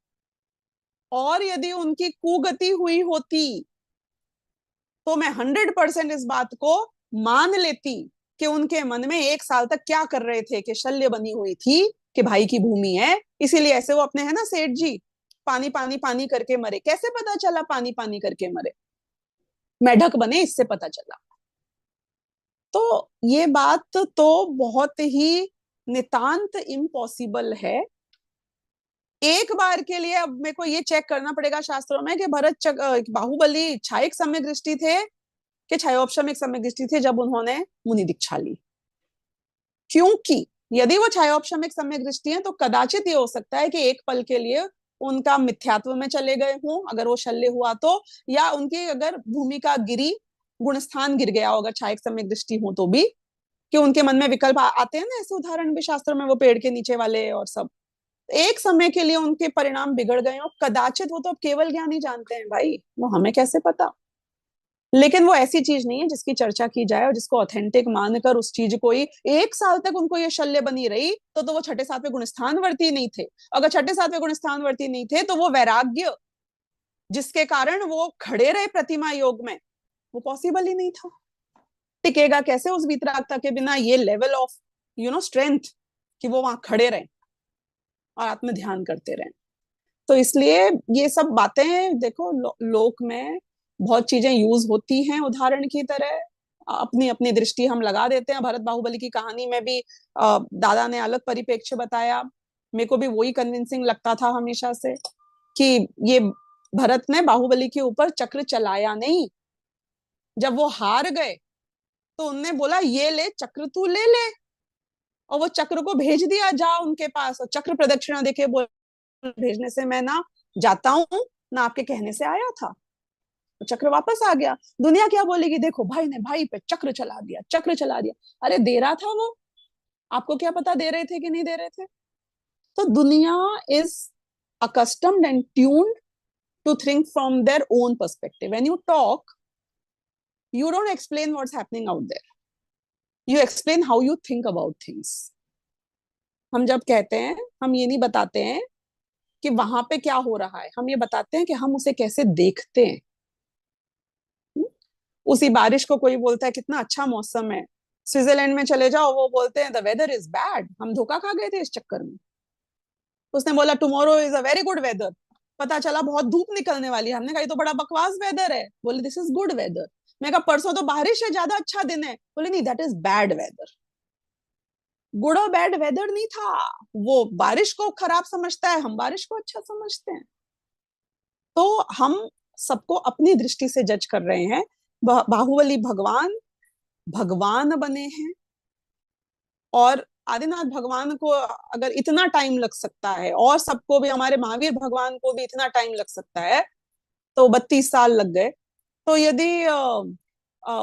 और यदि उनकी कुगति हुई होती, तो मैं 100% इस बात को मान लेती कि उनके मन में 1 साल तक क्या कर रहे थे, कि शल्य बनी हुई थी कि भाई की भूमि है, इसीलिए ऐसे वो अपने, है ना सेठ जी, पानी पानी पानी करके मरे। कैसे पता चला पानी पानी करके मरे? मेढक बने, इससे पता चला। तो ये बात तो बहुत ही नितांत इम्पॉसिबल है। एक बार के लिए अब मेरे को ये चेक करना पड़ेगा शास्त्रों में कि बाहुबली छायक सम्यक दृष्टि थे कि छायोपशमिक सम्यक दृष्टि थे जब उन्होंने मुनि दीक्षा ली। क्योंकि यदि वो छायोपशमिक सम्यक दृष्टि है, तो कदाचित ये हो सकता है कि एक पल के लिए उनका मिथ्यात्व में चले गए हों, अगर वो शल्य हुआ तो, या उनकी अगर भूमिका गिरी, गुणस्थान गिर गया हो, अगर छायक सम्यक दृष्टि हो तो भी, कि उनके मन में विकल्प आते हैं ना, ऐसे उदाहरण भी शास्त्रों में, वो पेड़ के नीचे वाले और सब। एक समय के लिए उनके परिणाम बिगड़ गए और कदाचित वो तो अब केवल ज्ञान ही जानते हैं भाई, वो हमें कैसे पता। लेकिन वो ऐसी चीज नहीं है जिसकी चर्चा की जाए और जिसको ऑथेंटिक मानकर उस चीज को ही 1 साल तक उनको ये शल्य बनी रही, तो वो छठे सातवें गुणस्थानवर्ती नहीं थे। अगर छठे सातवें गुणस्थानवर्ती नहीं थे तो वो वैराग्य जिसके कारण वो खड़े रहे प्रतिमा योग में, वो पॉसिबल ही नहीं था। टिकेगा कैसे उस वितरागता के बिना ये लेवल ऑफ स्ट्रेंथ कि वो वहां खड़े रहे और आत्म ध्यान करते रहे। तो इसलिए ये सब बातें देखो, लोक में बहुत चीजें यूज होती हैं उदाहरण की तरह, अपनी अपनी दृष्टि हम लगा देते हैं। भरत बाहुबली की कहानी में भी दादा ने अलग परिप्रेक्ष्य बताया, मेरे को भी वही कन्विंसिंग लगता था हमेशा से कि ये भरत ने बाहुबली के ऊपर चक्र चलाया नहीं। जब वो हार गए तो उनने बोला ये ले चक्र, तू ले ले, और वो चक्र को भेज दिया जा उनके पास, और चक्र प्रदक्षिणा देके बोल, भेजने से मैं ना जाता हूं ना आपके कहने से आया था। तो चक्र वापस आ गया। दुनिया क्या बोलेगी, देखो भाई ने भाई पे चक्र चला दिया, चक्र चला दिया। अरे दे रहा था वो, आपको क्या पता दे रहे थे कि नहीं दे रहे थे। तो दुनिया is accustomed and tuned to think from their own perspective. When you talk, you don't explain what's happening out there, you explain how you think about things. हम जब कहते हैं, हम ये नहीं बताते हैं कि वहां पे क्या हो रहा है, हम ये बताते हैं कि हम उसे कैसे देखते हैं। उसी बारिश को कोई बोलता है कितना अच्छा मौसम है, स्विट्जरलैंड में चले जाओ वो बोलते हैं द वेदर इज बैड। हम धोखा खा गए थे इस चक्कर में। उसने बोला tomorrow is a very good weather, पता चला बहुत धूप निकलने वाली है। हमने कहा ये तो बड़ा बकवास वेदर है। बोले दिस इज गुड वेदर। मैं कहा परसों तो बारिश है, ज्यादा अच्छा दिन है। बोले नहीं, that is bad weather. Good और बैड वेदर नहीं था, वो बारिश को खराब समझता है, हम बारिश को अच्छा समझते हैं। तो हम सबको अपनी दृष्टि से जज कर रहे हैं। बाहुबली भगवान भगवान बने हैं, और आदिनाथ भगवान को अगर इतना टाइम लग सकता है, और सबको भी, हमारे महावीर भगवान को भी इतना टाइम लग सकता है, तो 32 साल लग गए। तो यदि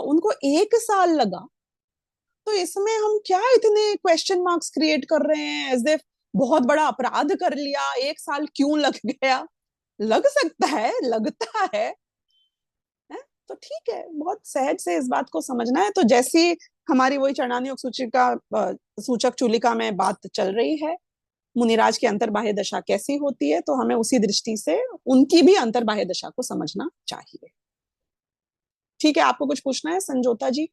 उनको 1 साल लगा, तो इसमें हम क्या इतने क्वेश्चन मार्क्स क्रिएट कर रहे हैं, एज इफ बहुत बड़ा अपराध कर लिया, 1 साल क्यों लग गया। लग सकता है, लगता है, तो ठीक है, बहुत सहज से इस बात को समझना है। तो जैसी हमारी वही चरणानी योग सूचिका सूचक चूलिका में बात चल रही है, मुनिराज की अंतर्बाह्य दशा कैसी होती है, तो हमें उसी दृष्टि से उनकी भी अंतर्बाह्य दशा को समझना चाहिए। ठीक है, आपको कुछ पूछना है संजोता जी?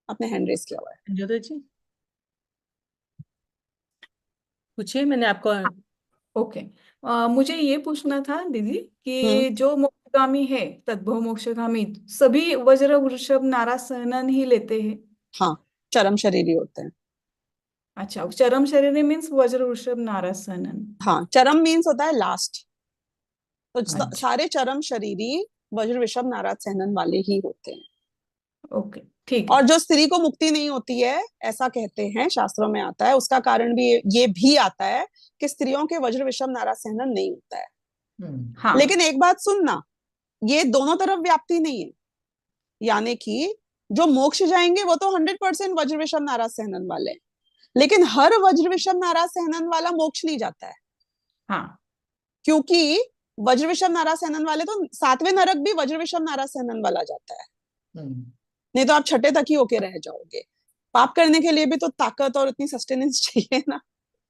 आपने हैंड रेस किया हुआ है। संजोता जी पूछिए, मैंने आपको। ओके। मुझे ये पूछना था दीदी हम्म कि जो मोक्षगामी है, तद्भव मोक्षगामी, सभी वज्र वृषभ नारायण ही लेते हैं? हाँ, चरम शरीरी होते हैं। अच्छा, चरम शरीर मीन्स वज्र वृषभ नारायण। हाँ, चरम मीन्स होता है लास्ट। तो अच्छा, सारे चरम शरीरी वज्र विषभ नाराज सहनन वाले ही होते हैं। ओके, ठीक और है। जो स्त्री को मुक्ति नहीं होती है, ऐसा कहते हैं शास्त्रों में आता है, उसका कारण भी ये भी आता है कि स्त्रियों के वज्र विषम नाराज सहनन नहीं होता है। हाँ, लेकिन एक बात सुनना, ये दोनों तरफ व्याप्ति नहीं है। यानी कि जो मोक्ष जाएंगे वो तो 100% वज्र विषम नाराज सहनन वाले हैं, लेकिन हर वज्र विषम नाराज सहनन वाला मोक्ष नहीं जाता है। हाँ, क्योंकि वज्र विषम नाराज सहनन वाले तो 7वें नरक भी वज्र विषम नाराज सहनन वाला जाता है, नहीं तो आप छठे तक ही होके रह जाओगे। पाप करने के लिए भी तो ताकत और इतनी सस्टेनेंस चाहिए ना,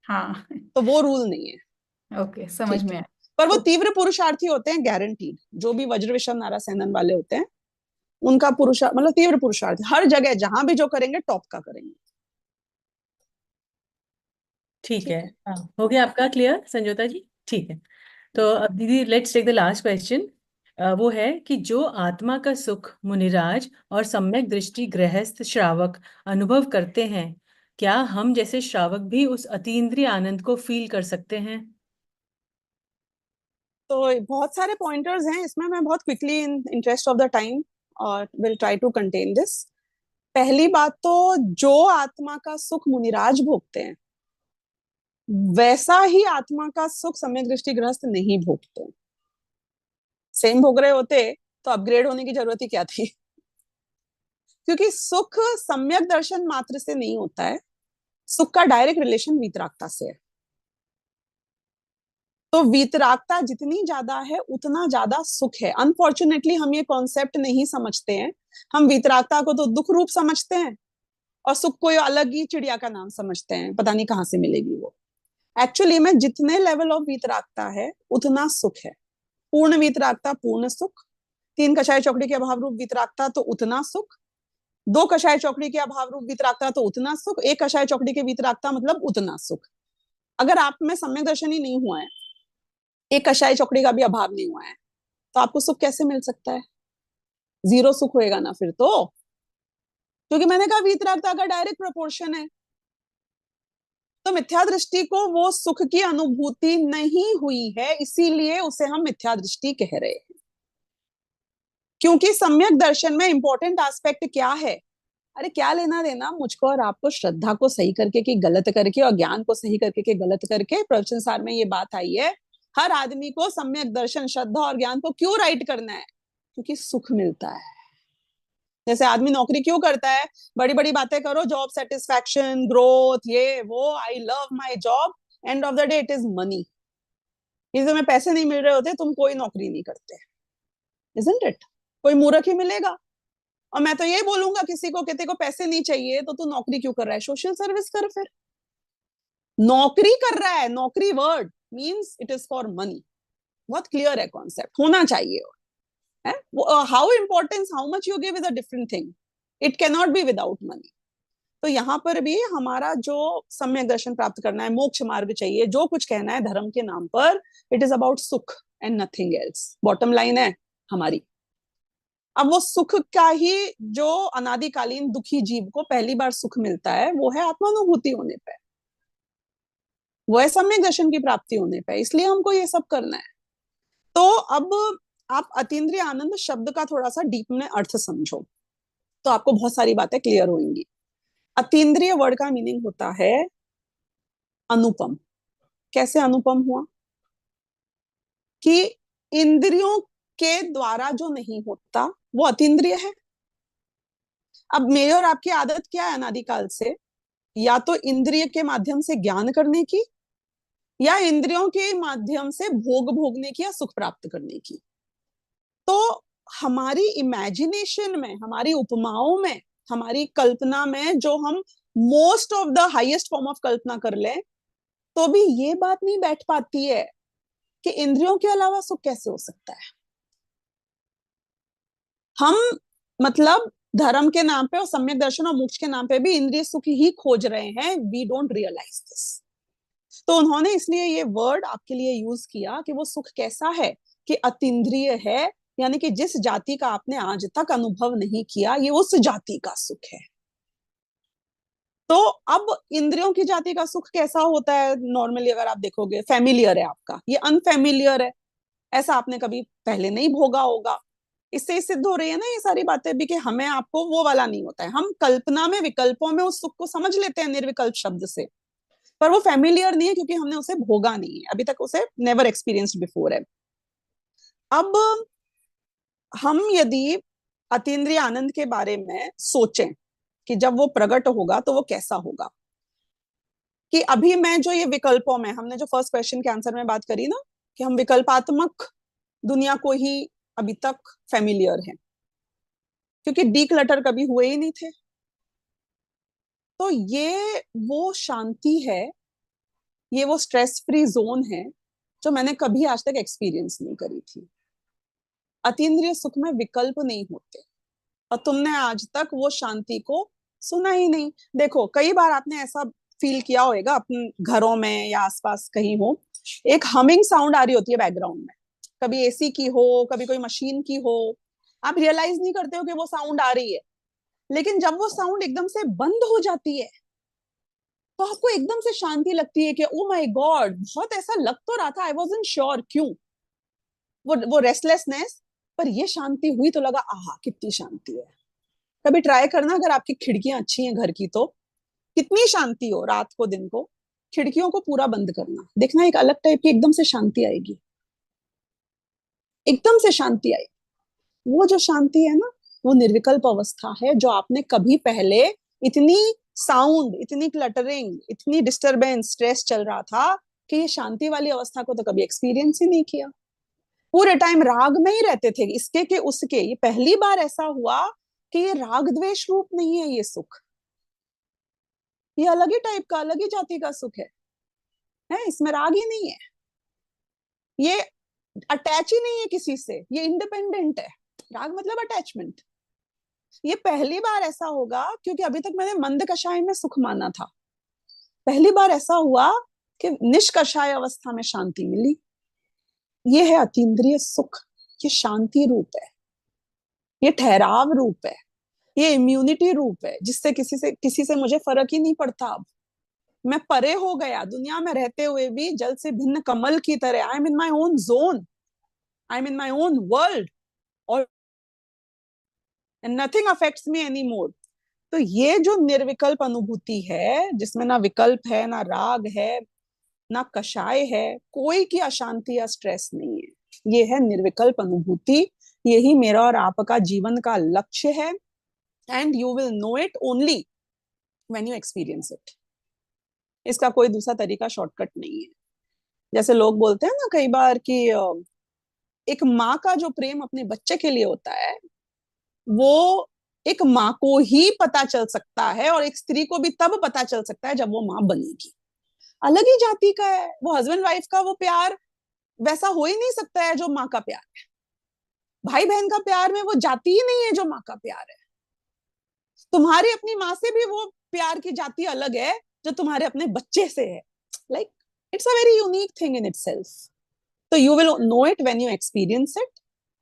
हाँ, तो वो रूल नहीं है। ओके, समझ ठीक में है, आया। पर वो ओके, तीव्र पुरुषार्थी होते हैं, गारंटीड। जो भी वज्र विषम नारा सहनन वाले होते हैं, उनका पुरुषार्थ मतलब तीव्र पुरुषार्थ, हर जगह जहां भी जो करेंगे टॉप का करेंगे। ठीक है, ठीक है। हाँ, हो गया आपका क्लियर संजोता जी? ठीक है, तो अब दीदी let's take the last question. वो है कि जो आत्मा का सुख मुनिराज और सम्यक दृष्टि गृहस्थ श्रावक अनुभव करते हैं, क्या हम जैसे श्रावक भी उस अतीन्द्रिय आनंद को फील कर सकते हैं? तो बहुत सारे पॉइंटर्स हैं इसमें, मैं बहुत quickly in interest of the time और will try to contain this. पहली बात तो, जो आत्मा का सुख मुनिराज भोगते हैं, वैसा ही आत्मा का सुख सम्यक दृष्टि गृहस्थ नहीं भोगते। सेम भोग रहे होते तो अपग्रेड होने की जरूरत ही क्या थी। क्योंकि सुख सम्यक दर्शन मात्र से नहीं होता है, सुख का डायरेक्ट रिलेशन वीतरागता से है। तो वीतरागता जितनी ज्यादा है उतना ज्यादा सुख है। अनफॉर्चुनेटली हम ये कॉन्सेप्ट नहीं समझते हैं। हम वीतरागता को तो दुख रूप समझते हैं और सुख को अलग ही चिड़िया का नाम समझते हैं, पता नहीं कहाँ से मिलेगी वो। एक्चुअली में जितने लेवल ऑफ वीतरागता है उतना सुख है। पूर्ण वीतरागता पूर्ण सुख, 3 कषाय चौकड़ी के अभाव रूप वीतरागता तो उतना सुख, 2 कषाय चौकड़ी के अभाव रूप वीतरागता तो उतना सुख, 1 कषाय चौकड़ी के वीतरागता मतलब उतना सुख। अगर आप में सम्यक दर्शन ही नहीं हुआ है, 1 कषाय चौकड़ी का भी अभाव नहीं हुआ है, तो आपको सुख कैसे मिल सकता है? 0 सुख होएगा ना फिर तो, क्योंकि मैंने कहा वीतरागता का डायरेक्ट प्रोपोर्शन है। तो मिथ्या दृष्टि को वो सुख की अनुभूति नहीं हुई है, इसीलिए उसे हम मिथ्या दृष्टि कह रहे हैं। क्योंकि सम्यक दर्शन में इंपॉर्टेंट एस्पेक्ट क्या है? अरे क्या लेना देना मुझको और आपको श्रद्धा को सही करके कि गलत करके, और ज्ञान को सही करके कि गलत करके। प्रवचन सार में ये बात आई है, हर आदमी को सम्यक दर्शन, श्रद्धा और ज्ञान को क्यों राइट करना है? क्योंकि सुख मिलता है। जैसे आदमी नौकरी क्यों करता है? बड़ी बड़ी बातें करो, जॉब सेटिस्फैक्शन, ग्रोथ, ये वो, I love my job, end of the day it is money. ये तुम्हें पैसे नहीं मिल रहे होते तुम कोई नौकरी नहीं करते, इजंट इट? कोई मूर्ख ही मिलेगा। और मैं तो ये बोलूंगा किसी को, किसी को पैसे नहीं चाहिए तो तू नौकरी क्यों कर रहा है? सोशल सर्विस कर फिर। नौकरी कर रहा है, नौकरी word means it is for money. बहुत क्लियर है कॉन्सेप्ट, होना चाहिए। How importance, how much you give is a different thing, it can not be without money. तो यहाँ पर भी हमारा जो सम्यक दर्शन प्राप्त करना है, मोक्ष मार्ग चाहिए, जो कुछ कहना है धर्म के नाम पर, इट इज अबाउट सुख and nothing else. Bottom line है हमारी। अब वो सुख का ही जो अनादिकालीन दुखी जीव को पहली बार सुख मिलता है, वो है आत्मानुभूति होने पे, वो है सम्यक दर्शन की प्राप्ति होने पे। इसलिए हमको ये सब करना है। तो अब आप अतीन्द्रिय आनंद शब्द का थोड़ा सा डीप में अर्थ समझो तो आपको बहुत सारी बातें क्लियर होंगी। अतीन्द्रिय वर्ड का मीनिंग होता है अनुपम। कैसे अनुपम हुआ? कि इंद्रियों के द्वारा जो नहीं होता वो अतीन्द्रिय है। अब मेरे और आपकी आदत क्या है अनादिकाल से? या तो इंद्रिय के माध्यम से ज्ञान करने की, या इंद्रियों के माध्यम से भोग भोगने की या सुख प्राप्त करने की। तो हमारी इमेजिनेशन में, हमारी उपमाओं में, हमारी कल्पना में जो हम most of the highest form of कल्पना कर ले, तो भी ये बात नहीं बैठ पाती है कि इंद्रियों के अलावा सुख कैसे हो सकता है। हम मतलब धर्म के नाम पे और सम्यक दर्शन और मोक्ष के नाम पे भी इंद्रिय सुख ही खोज रहे हैं। We don't realise this. तो उन्होंने इसलिए ये वर्ड आपके लिए यूज किया कि वो सुख कैसा है कि अतीन्द्रिय है, यानी कि जिस जाति का आपने आज तक अनुभव नहीं किया, ये उस जाति का सुख है। तो अब इंद्रियों की जाति का सुख कैसा होता है? नॉर्मली अगर आप देखोगे, फैमिलियर है आपका, ये अनफैमिलियर है, ऐसा आपने कभी पहले नहीं भोगा होगा। इससे सिद्ध हो रही है ना ये सारी बातें भी कि हमें आपको वो वाला नहीं होता है। हम कल्पना में, विकल्पों में उस सुख को समझ लेते हैं निर्विकल्प शब्द से, पर वो फैमिलियर नहीं है क्योंकि हमने उसे भोगा नहीं है अभी तक, उसे नेवर एक्सपीरियंस्ड बिफोर है। अब हम यदि अतीन्द्रिय आनंद के बारे में सोचें कि जब वो प्रकट होगा तो वो कैसा होगा, कि अभी मैं जो ये विकल्पों में, हमने जो फर्स्ट क्वेश्चन के आंसर में बात करी ना कि हम विकल्पात्मक दुनिया को ही अभी तक फैमिलियर हैं, क्योंकि डीक्लटर कभी हुए ही नहीं थे। तो ये वो शांति है, ये वो स्ट्रेस फ्री जोन है जो मैंने कभी आज तक एक्सपीरियंस नहीं करी थी। अतीन्द्रिय सुख में विकल्प नहीं होते, और तुमने आज तक वो शांति को सुना ही नहीं। देखो कई बार आपने ऐसा फील किया होगा अपने घरों में या आसपास कहीं हो, एक हमिंग साउंड आ रही होती है बैकग्राउंड में, कभी एसी की हो, कभी कोई मशीन की हो, आप रियलाइज नहीं करते हो कि वो साउंड आ रही है, लेकिन जब वो साउंड एकदम से बंद हो जाती है तो आपको एकदम से शांति लगती है कि ओ माय गॉड, बहुत ऐसा लग तो रहा था, आई वाज़न्ट श्योर क्यों, वो रेस्टलेसनेस, पर ये शांति हुई तो लगा आहा कितनी शांति है। कभी ट्राई करना, अगर आपकी खिड़कियां अच्छी हैं घर की, तो कितनी शांति हो रात को दिन को, खिड़कियों को पूरा बंद करना, देखना एक अलग टाइप की एकदम से शांति आएगी, एकदम से शांति आएगी। वो जो शांति है ना, वो निर्विकल्प अवस्था है, जो आपने कभी पहले इतनी साउंड, इतनी क्लटरिंग, इतनी डिस्टरबेंस, स्ट्रेस चल रहा था, कि ये शांति वाली अवस्था को तो कभी एक्सपीरियंस ही नहीं किया, पूरे टाइम राग में ही रहते थे, इसके के उसके। ये पहली बार ऐसा हुआ कि ये राग द्वेष रूप नहीं है ये सुख, ये अलग ही टाइप का, अलग ही जाति का सुख है, इसमें राग ही नहीं है, ये अटैच ही नहीं है किसी से, ये इंडिपेंडेंट है। राग मतलब अटैचमेंट। ये पहली बार ऐसा होगा, क्योंकि अभी तक मैंने मंद कषाय में सुख माना था, पहली बार ऐसा हुआ कि निष्कषाय अवस्था में शांति मिली। ये है अतीन्द्रिय सुख, ये शांति रूप है, ये ठहराव रूप है, ये इम्यूनिटी रूप है, जिससे किसी से मुझे फर्क ही नहीं पड़ता। अब मैं परे हो गया, दुनिया में रहते हुए भी जल से भिन्न कमल की तरह। I am in my own zone, I am in my own world, और nothing affects me anymore. तो ये जो निर्विकल्प अनुभूति है, जिसमें ना विकल्प है, ना राग है, ना कषाय है, कोई की अशांति या स्ट्रेस नहीं है, ये है निर्विकल्प अनुभूति। यही मेरा और आपका जीवन का लक्ष्य है, and you will know it only when you experience it. इसका कोई दूसरा तरीका, शॉर्टकट नहीं है। जैसे लोग बोलते हैं ना कई बार कि एक माँ का जो प्रेम अपने बच्चे के लिए होता है, वो एक माँ को ही पता चल सकता है, और एक स्त्री को भी तब पता चल सकता है जब वो माँ बनेगी। अलग ही जाति का है वो। हस्बैंड वाइफ का वो प्यार वैसा हो ही नहीं सकता है जो माँ का प्यार है। भाई बहन का प्यार में वो जाति ही नहीं है जो माँ का प्यार है। तुम्हारी अपनी माँ से भी वो प्यार की जाति अलग है जो तुम्हारे अपने बच्चे से है। Like it's a very unique thing in itself. तो you will know it when you experience it.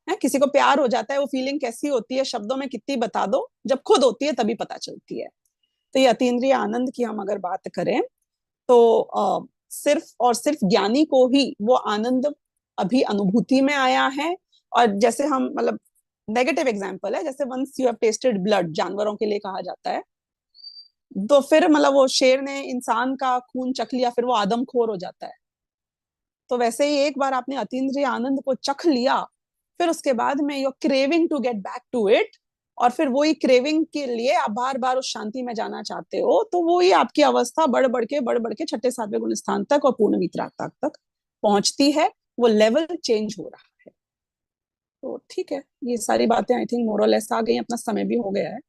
है, किसी को प्यार हो जाता है, वो फीलिंग कैसी होती है, शब्दों में कितनी बता दो, जब खुद होती है तभी पता चलती है। तो ये अतीन्द्रिय आनंद की हम अगर बात करें तो सिर्फ और सिर्फ ज्ञानी को ही वो आनंद अभी अनुभूति में आया है। और जैसे हम मतलब नेगेटिव एग्जांपल है, जैसे once you have tested blood, जानवरों के लिए कहा जाता है, तो फिर मतलब वो शेर ने इंसान का खून चख लिया, फिर वो आदमखोर हो जाता है। तो वैसे ही एक बार आपने अतीन्द्रिय आनंद को चख लिया, फिर उसके बाद में you craving to get back to it, और फिर वही क्रेविंग के लिए आप बार बार उस शांति में जाना चाहते हो, तो वो ही आपकी अवस्था बढ़ बढ़ के छठे सातवें गुण स्थान तक और पूर्ण वीतरागता तक पहुंचती है। वो लेवल चेंज हो रहा है। तो ठीक है, ये सारी बातें आई थिंक मोर और लेस आ गई। अपना समय भी हो गया है,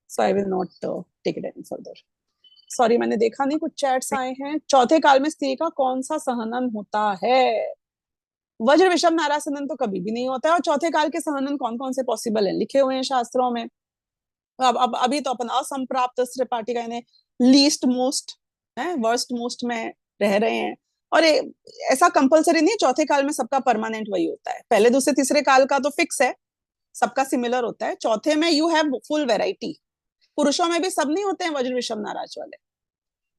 so I will not take it any further. Sorry, मैंने देखा नहीं, कुछ चैट्स आए हैं। चौथे काल में स्त्री का कौन सा सहनन होता है? वज्र विषम नारासनन तो कभी भी नहीं होता है। और चौथे काल के सहनन कौन कौन से पॉसिबल है, लिखे हुए हैं शास्त्रों में। अब अभी तो अपन असंप्राप्त पार्टी का यानी लीस्ट मोस्ट है, वर्स्ट मोस्ट में रह रहे हैं। और ऐसा कंपलसरी नहीं, चौथे काल में सबका परमानेंट वही होता है। पहले दूसरे तीसरे काल का तो फिक्स है, सबका सिमिलर होता है। चौथे में यू हैव फुल वेराइटी। पुरुषों में भी सब नहीं होते हैं वज्र विषम नाराज वाले,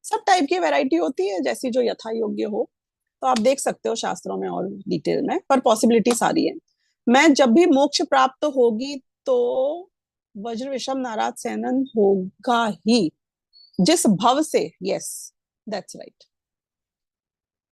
सब टाइप की वैरायटी होती है, जैसी जो यथा योग्य हो। तो आप देख सकते हो शास्त्रों में और डिटेल में, पर पॉसिबिलिटी सारी है। मैं जब भी मोक्ष प्राप्त होगी तो वज्र विषम नाराज सहनन होगा ही, जिस भव से। Yes, that's right.